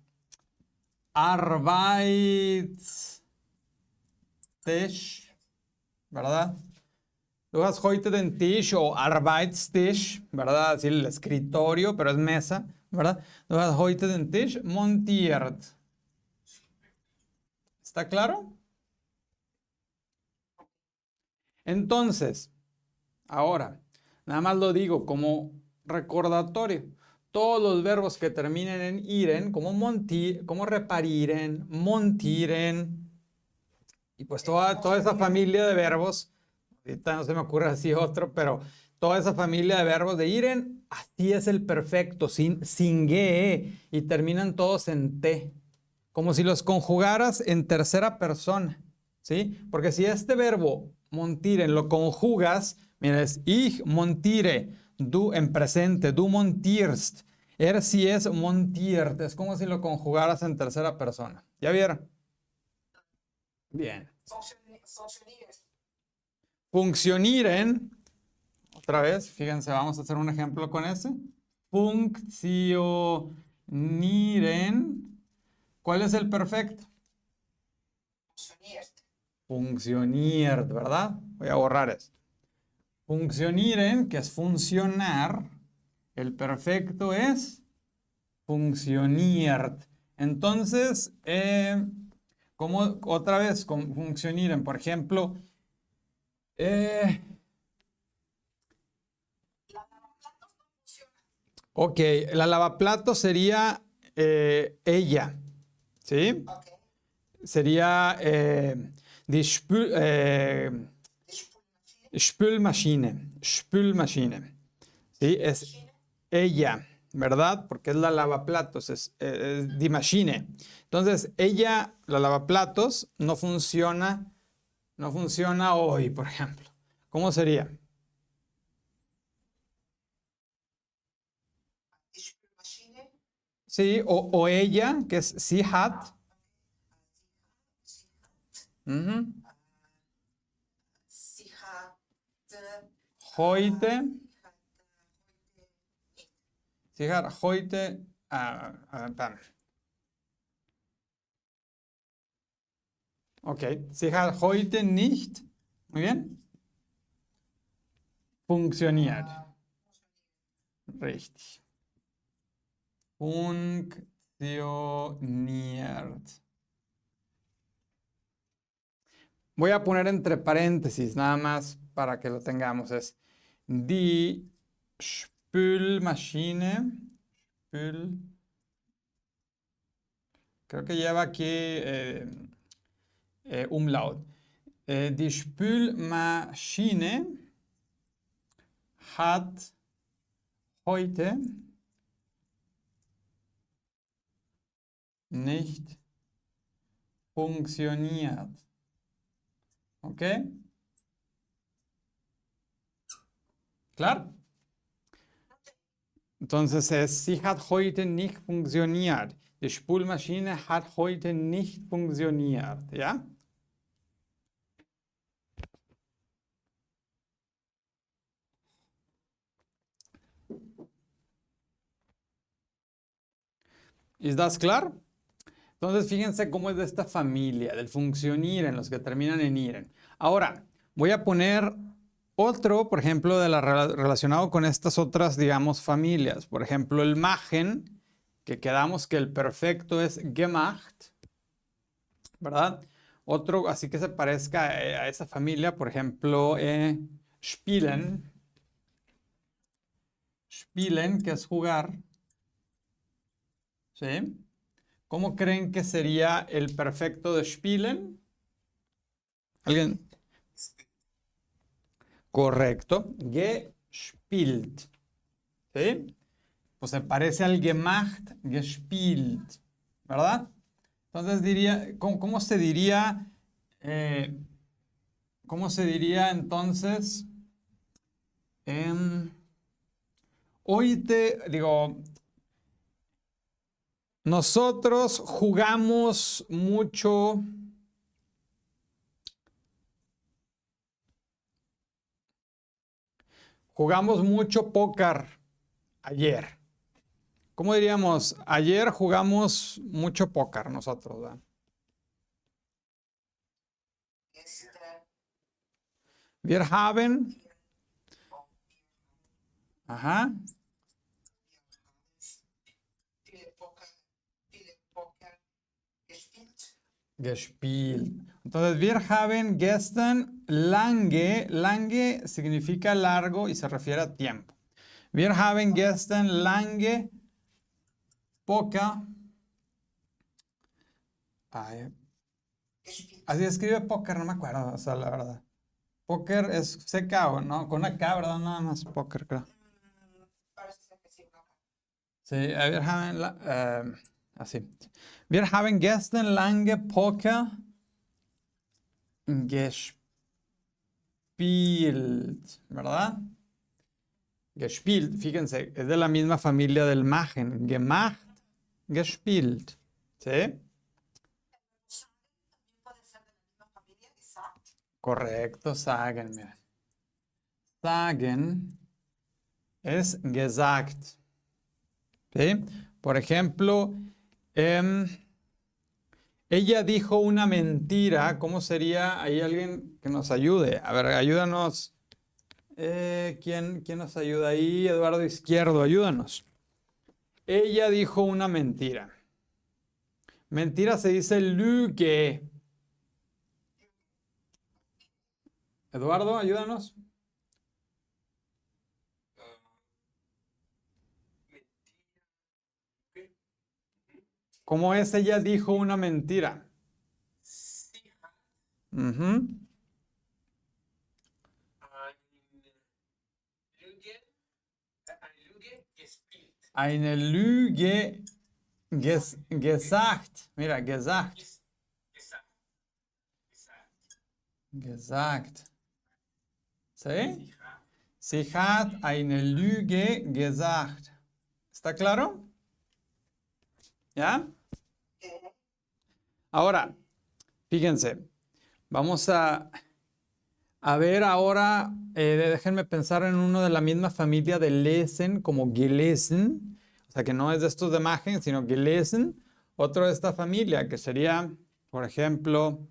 Arbeitstisch, ¿verdad? Du hast heute den Tisch o Arbeitstisch, ¿verdad? Así el escritorio, pero es mesa, ¿verdad? Du hast heute den Tisch montiert. ¿Está claro? Entonces, ahora, nada más lo digo como recordatorio. Todos los verbos que terminen en iren, como repariren, montiren, y pues toda esa familia de verbos, ahorita no se me ocurre así otro, pero toda esa familia de verbos de iren, así es el perfecto, sin ge, y terminan todos en te, como si los conjugaras en tercera persona, ¿sí? Porque si este verbo montiren lo conjugas, mira, es ich montire, du en presente, du montierst, si es montiert, es como si lo conjugaras en tercera persona. ¿Ya vieron? Bien. Funktionieren, otra vez, fíjense, vamos a hacer un ejemplo con ese. Funktionieren, ¿cuál es el perfecto? Funktioniert, ¿verdad? Voy a borrar esto. Funktionieren, que es funcionar, el perfecto es funktioniert. Entonces, como otra vez con funktionieren, por ejemplo, ok, la lavaplatos sería ella, ¿sí? Okay. Sería die Spülmaschine. Spülmaschine. ¿Sí? Es ella, ¿verdad? Porque es la lavaplatos, es die Maschine. Entonces, ella, la lavaplatos, no funciona hoy, por ejemplo. ¿Cómo sería? Sí, o ella, que es sie hat. Sie hat Heute. Sie hat heute. Ok, sie hat heute nicht. Muy bien. Funktioniert. Richtig. Funktioniert. Voy a poner entre paréntesis nada más para que lo tengamos. Es die Spülmaschine. Creo que lleva aquí umlaut. Die Spülmaschine hat heute nicht funktioniert. ¿Ok? ¿Klar? Entonces es, sie hat heute nicht funktioniert. Die Spülmaschine hat heute nicht funktioniert. ¿Ya? ¿Es das klar? Entonces, fíjense cómo es de esta familia, del funktionieren, los que terminan en iren. Ahora, voy a poner otro, por ejemplo, relacionado con estas otras, digamos, familias. Por ejemplo, el machen, que quedamos que el perfecto es gemacht, ¿verdad? Otro, así que se parezca a esa familia, por ejemplo, spielen. Spielen, que es jugar. ¿Sí? ¿Cómo creen que sería el perfecto de spielen? ¿Alguien? Correcto. Gespielt. ¿Sí? Pues se parece al gemacht, gespielt. ¿Verdad? Entonces diría, ¿cómo se diría? ¿Cómo se diría entonces? Hoy nosotros jugamos mucho. Jugamos mucho póker ayer. ¿Cómo diríamos? Ayer jugamos mucho póker nosotros, ¿verdad? Wir haben. Ajá. Gespielt. Entonces, wir haben gestern lange significa largo y se refiere a tiempo. Wir haben gestern lange Poker. Así escribe póker, no me acuerdo, o sea, la verdad. Póker es CK, ¿no? Con una K, ¿verdad? Nada más póker, creo. Parece ser que sí, ¿no? Sí, wir haben así. Wir haben gestern lange Poker gespielt, ¿verdad? Gespielt, fíjense, es de la misma familia del machen. Gemacht, gespielt. ¿Sí? También puede ser de la misma familia, exacto. Correcto, sagen, miren. Sagen es gesagt. ¿Sí? Por ejemplo, ella dijo una mentira. ¿Cómo sería? ¿Hay alguien que nos ayude? A ver, ayúdanos. ¿Quién nos ayuda ahí? Eduardo Izquierdo, ayúdanos. Ella dijo una mentira. Mentira se dice lüge. Eduardo, ayúdanos. ¿Cómo es? Ella dijo una mentira. Ujú. Eine Lüge gesagt. Mira, gesagt. Gesagt. ¿Sí? Sie hat eine Lüge gesagt. ¿Está claro? ¿Ya? Ahora, fíjense, vamos a ver ahora, déjenme pensar en uno de la misma familia de lesen, como gelesen, o sea que no es de estos de machen, sino gelesen, otro de esta familia, que sería, por ejemplo,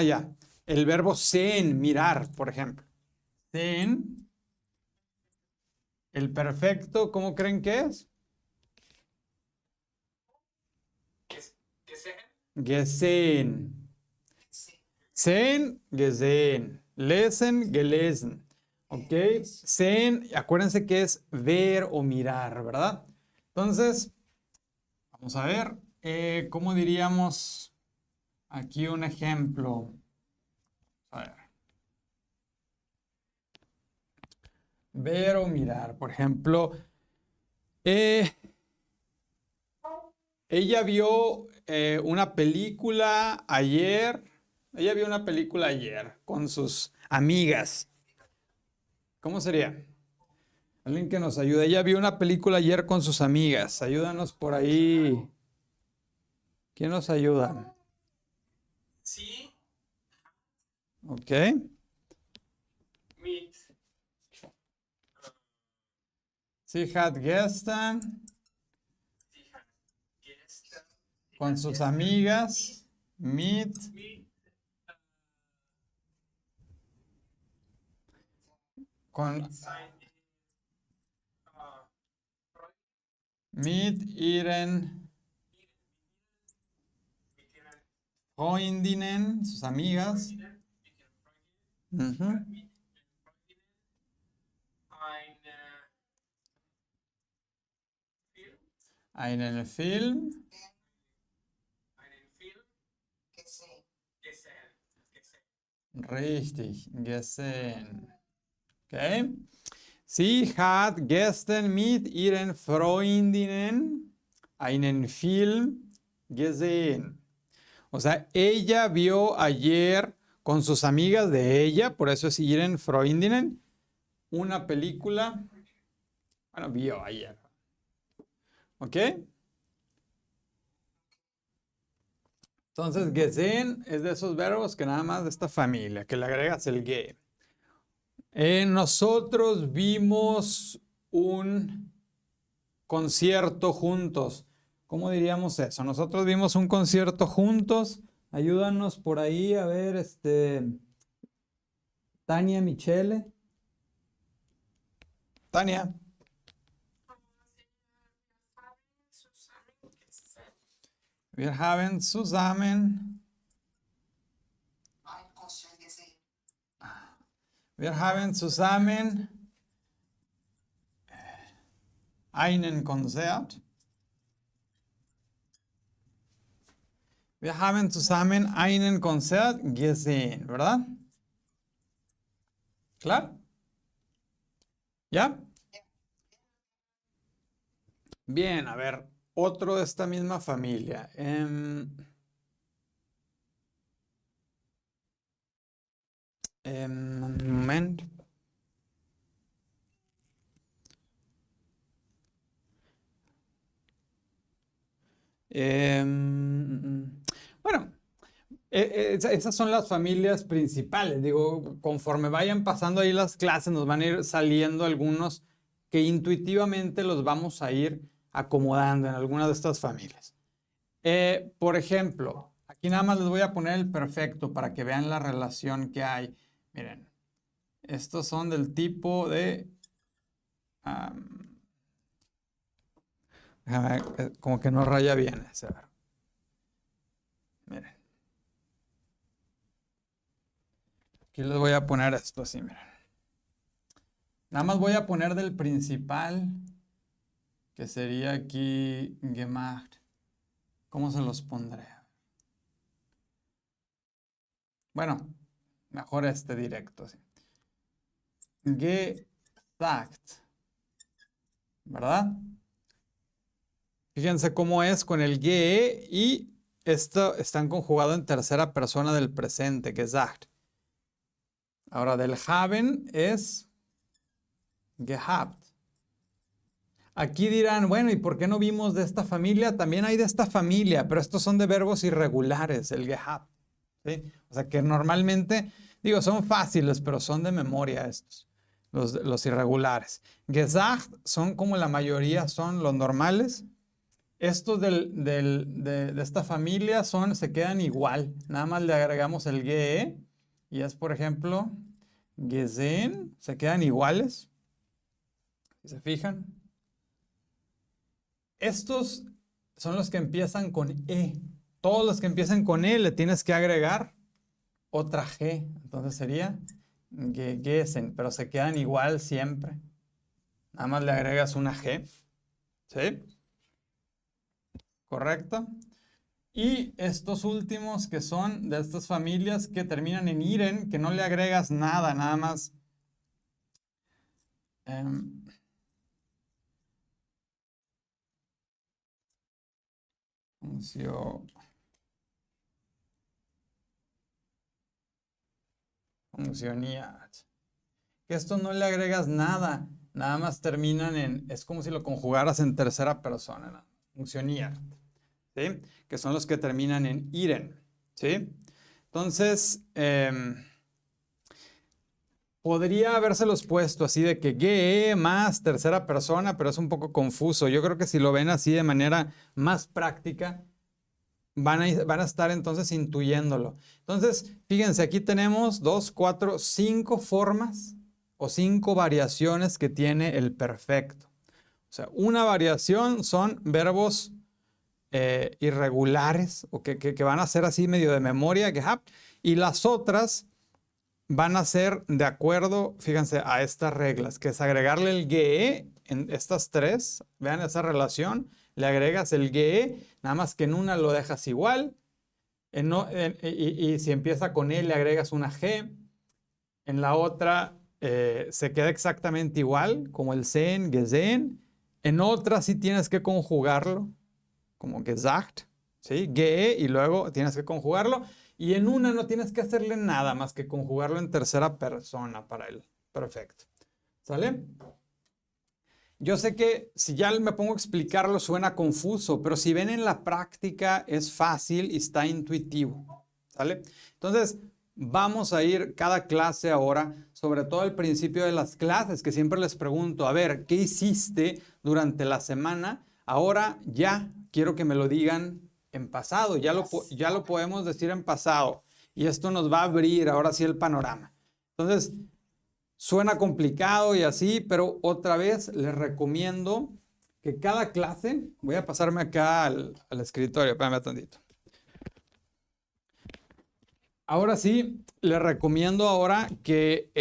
ya, el verbo sehen, mirar, por ejemplo. Sehen, el perfecto, ¿cómo creen que es? Gesehen. Sehen, gesehen. Lesen, gelesen. Ok, sehen, acuérdense que es ver o mirar, ¿verdad? Entonces, vamos a ver, ¿cómo diríamos aquí un ejemplo? A ver. Ver o mirar, por ejemplo, ella vio una película ayer. Ella vio una película ayer con sus amigas. ¿Cómo sería? Alguien que nos ayude. Ella vio una película ayer con sus amigas. Ayúdanos por ahí. ¿Quién nos ayuda? Sí, Ok. mit Sie hat gestern sie hat gestern con sus amigas mit mit con seinen mit ihren mit ihren Freundinnen, sus amigas. Freundinnen, mit ihren Freundinnen, Ujú. mit ihren Freundinnen Einen Film einen Film gesehen. gesehen. Richtig, gesehen. Okay. Sie hat gestern mit ihren Freundinnen einen Film gesehen. O sea, ella vio ayer con sus amigas de ella, por eso es ihren Freundinnen, una película. Bueno, vio ayer. ¿Ok? Entonces, gesehen es de esos verbos que nada más de esta familia, que le agregas el ge. Nosotros vimos un concierto juntos. ¿Cómo diríamos eso? Nosotros vimos un concierto juntos. Ayúdanos por ahí a ver, Tania Michele. Tania. Wir haben zusammen. Ein Konzert gesehen. Wir haben zusammen einen Konzert. Wir haben zusammen einen Konzert gesehen, ¿verdad? ¿Claro? ¿Ya? Bien, a ver, otro de esta misma familia. Un momento. Bueno, esas son las familias principales. Digo, conforme vayan pasando ahí las clases, nos van a ir saliendo algunos que intuitivamente los vamos a ir acomodando en alguna de estas familias. Por ejemplo, aquí nada más les voy a poner el perfecto para que vean la relación que hay. Miren, estos son del tipo de... déjame ver, como que no raya bien ese verbo. Miren. Aquí les voy a poner esto así, miren. Nada más voy a poner del principal, que sería aquí gemacht. ¿Cómo se los pondré? Bueno, mejor este directo, sí. Gesagt. ¿Verdad? Fíjense cómo es con el ge y esto están conjugado en tercera persona del presente, gesagt. Ahora del haben es gehabt. Aquí dirán, bueno, ¿y por qué no vimos de esta familia? También hay de esta familia, pero estos son de verbos irregulares, el gehabt. ¿Sí? O sea que normalmente, digo, son fáciles, pero son de memoria estos, los irregulares. Gesagt son como la mayoría son los normales. Estos de esta familia se quedan igual. Nada más le agregamos el ge y es, por ejemplo, gesehen, se quedan iguales. Si se fijan. Estos son los que empiezan con e. Todos los que empiezan con e le tienes que agregar otra g. Entonces sería gegessen, pero se quedan igual siempre. Nada más le agregas una G. ¿Sí? ¿Correcto? Y estos últimos que son de estas familias que terminan en iren, que no le agregas nada, nada más. Funktioniert. Que esto no le agregas nada, nada más terminan en, es como si lo conjugaras en tercera persona, ¿no? Funktioniert, ¿sí? Que son los que terminan en iren, ¿sí? Entonces, podría habérselos puesto así de que ge más tercera persona, pero es un poco confuso. Yo creo que si lo ven así de manera más práctica, van a estar entonces intuyéndolo. Entonces, fíjense, aquí tenemos 2, 4, 5 formas o 5 variaciones que tiene el perfecto. O sea, una variación son verbos irregulares o que van a ser así medio de memoria, y las otras van a ser de acuerdo, fíjense, a estas reglas, que es agregarle el ge en estas tres. Vean esa relación. Le agregas el ge, nada más que en una lo dejas igual. Y si empieza con e, le agregas una g. En la otra se queda exactamente igual, como el sen, gesehen. En otra sí tienes que conjugarlo, como gesagt, ¿sí? Ge, y luego tienes que conjugarlo. Y en una no tienes que hacerle nada más que conjugarlo en tercera persona para él. Perfecto. ¿Sale? Yo sé que si ya me pongo a explicarlo suena confuso, pero si ven en la práctica es fácil y está intuitivo. ¿Sale? Entonces, vamos a ir cada clase ahora, sobre todo al principio de las clases, que siempre les pregunto, a ver, ¿qué hiciste durante la semana? Ahora ya quiero que me lo digan en pasado, ya lo podemos decir en pasado. Y esto nos va a abrir ahora sí el panorama. Entonces, suena complicado y así, pero otra vez les recomiendo que cada clase, voy a pasarme acá al escritorio, espérame tantito. Ahora sí, les recomiendo ahora que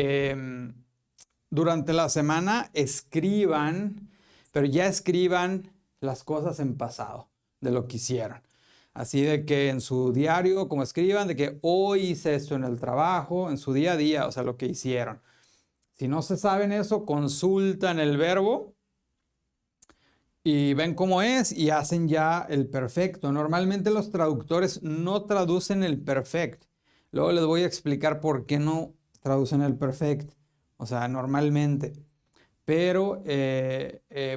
durante la semana escriban, pero ya escriban las cosas en pasado de lo que hicieron. Así de que en su diario, como escriban, de que hoy hice esto en el trabajo, en su día a día, o sea, lo que hicieron. Si no se saben eso, consultan el verbo y ven cómo es y hacen ya el perfecto. Normalmente los traductores no traducen el perfect. Luego les voy a explicar por qué no traducen el perfect. O sea, normalmente. Pero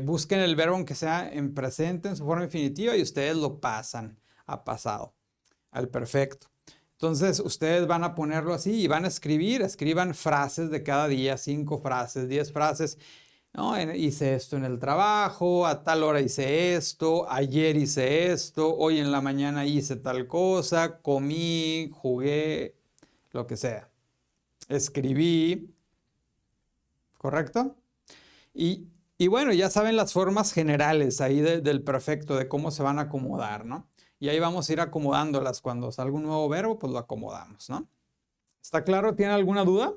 busquen el verbo aunque sea en presente, en su forma infinitiva, y ustedes lo pasan a pasado, al perfecto. Entonces, ustedes van a ponerlo así y van a escriban frases de cada día, 5 frases, 10 frases. ¿No? Hice esto en el trabajo, a tal hora hice esto, ayer hice esto, hoy en la mañana hice tal cosa, comí, jugué, lo que sea. Escribí, ¿correcto? Y bueno, ya saben las formas generales ahí del perfecto, de cómo se van a acomodar, ¿no? Y ahí vamos a ir acomodándolas. Cuando salga un nuevo verbo, pues lo acomodamos, ¿no? ¿Está claro? ¿Tiene alguna duda?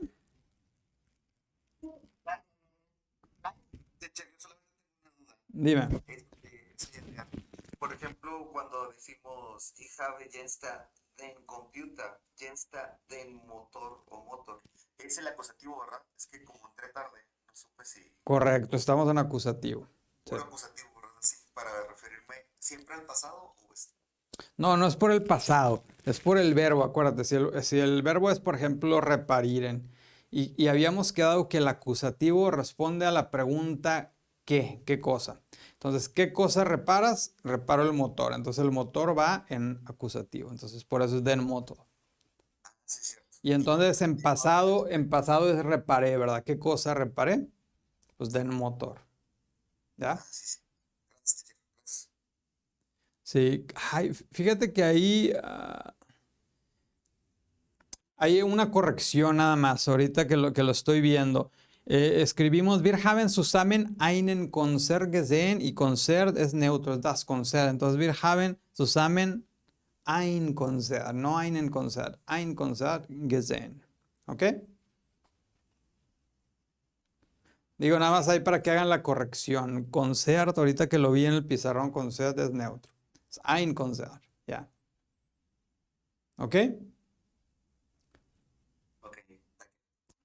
Teacher, yo solamente tengo una duda. Dime. Señor, por ejemplo, cuando decimos ich habe jetzt den Computer, jetzt den Motor o motor, es el acusativo, ¿verdad? Es que como entré tarde, no supe si... Correcto, estamos en acusativo. Sí. Puro acusativo, ¿verdad? Sí, para referirme siempre al pasado o es... No, no es por el pasado, es por el verbo, acuérdate. Si el verbo es, por ejemplo, reparieren, y habíamos quedado que el acusativo responde a la pregunta ¿qué? ¿Qué cosa? Entonces, ¿qué cosa reparas? Reparo el motor. Entonces, el motor va en acusativo. Entonces, por eso es den motor. Sí, cierto. Y entonces, en pasado es reparé, ¿verdad? ¿Qué cosa reparé? Pues den motor. ¿Ya? Sí, sí. Gracias, teacher. Gracias. Sí, ay, fíjate que ahí hay una corrección nada más, ahorita que lo estoy viendo. Escribimos, wir haben zusammen einen Konzert gesehen, y Konzert es neutro, es das Konzert. Entonces, wir haben zusammen ein Konzert, no einen Konzert, ein Konzert gesehen. ¿Ok? Digo, nada más ahí para que hagan la corrección. Concert, ahorita que lo vi en el pizarrón, concert es neutro. Es ein Concert, ya. ¿Ok? Ok,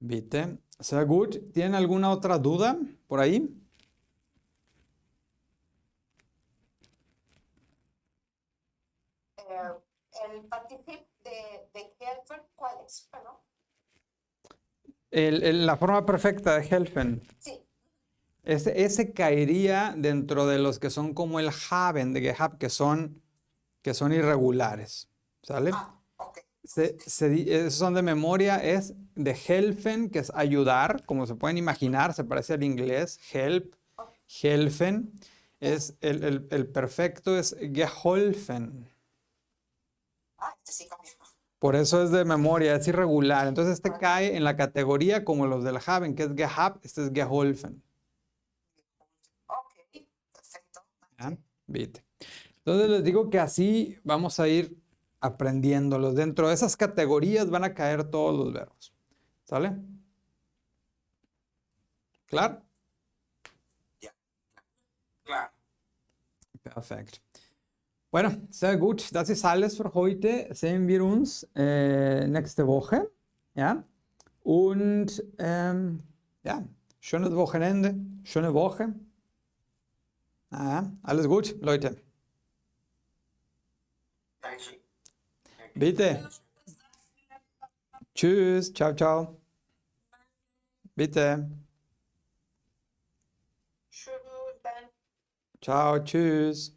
Bitte. Sehr gut. ¿Tienen alguna otra duda por ahí? El particip de helfen, ¿cuál es? Perdón. La forma perfecta de helfen. Sí. Ese caería dentro de los que son como el haben de gehabt, que son irregulares. ¿Sale? Ah, ok. Esos son de memoria, es de helfen, que es ayudar, como se pueden imaginar, se parece al inglés, help, helfen. Es el perfecto es geholfen. Ah, este sí cambió. Por eso es de memoria, es irregular. Entonces este cae en la categoría como los del haben, que es gehabt, este es geholfen. Ok, perfecto. ¿Ya? ¿Viste? Entonces les digo que así vamos a ir aprendiéndolos. Dentro de esas categorías van a caer todos los verbos. ¿Sale? ¿Claro? Claro. Perfekt. Bueno, sehr gut. Das ist alles für heute. Sehen wir uns nächste Woche. Ja? Und ja, schönes Wochenende, schöne Woche. Alles gut, Leute. Danke. Bitte. Tschüss. Ciao, ciao. Bitte. Tschüss, dann. Ciao, tschüss.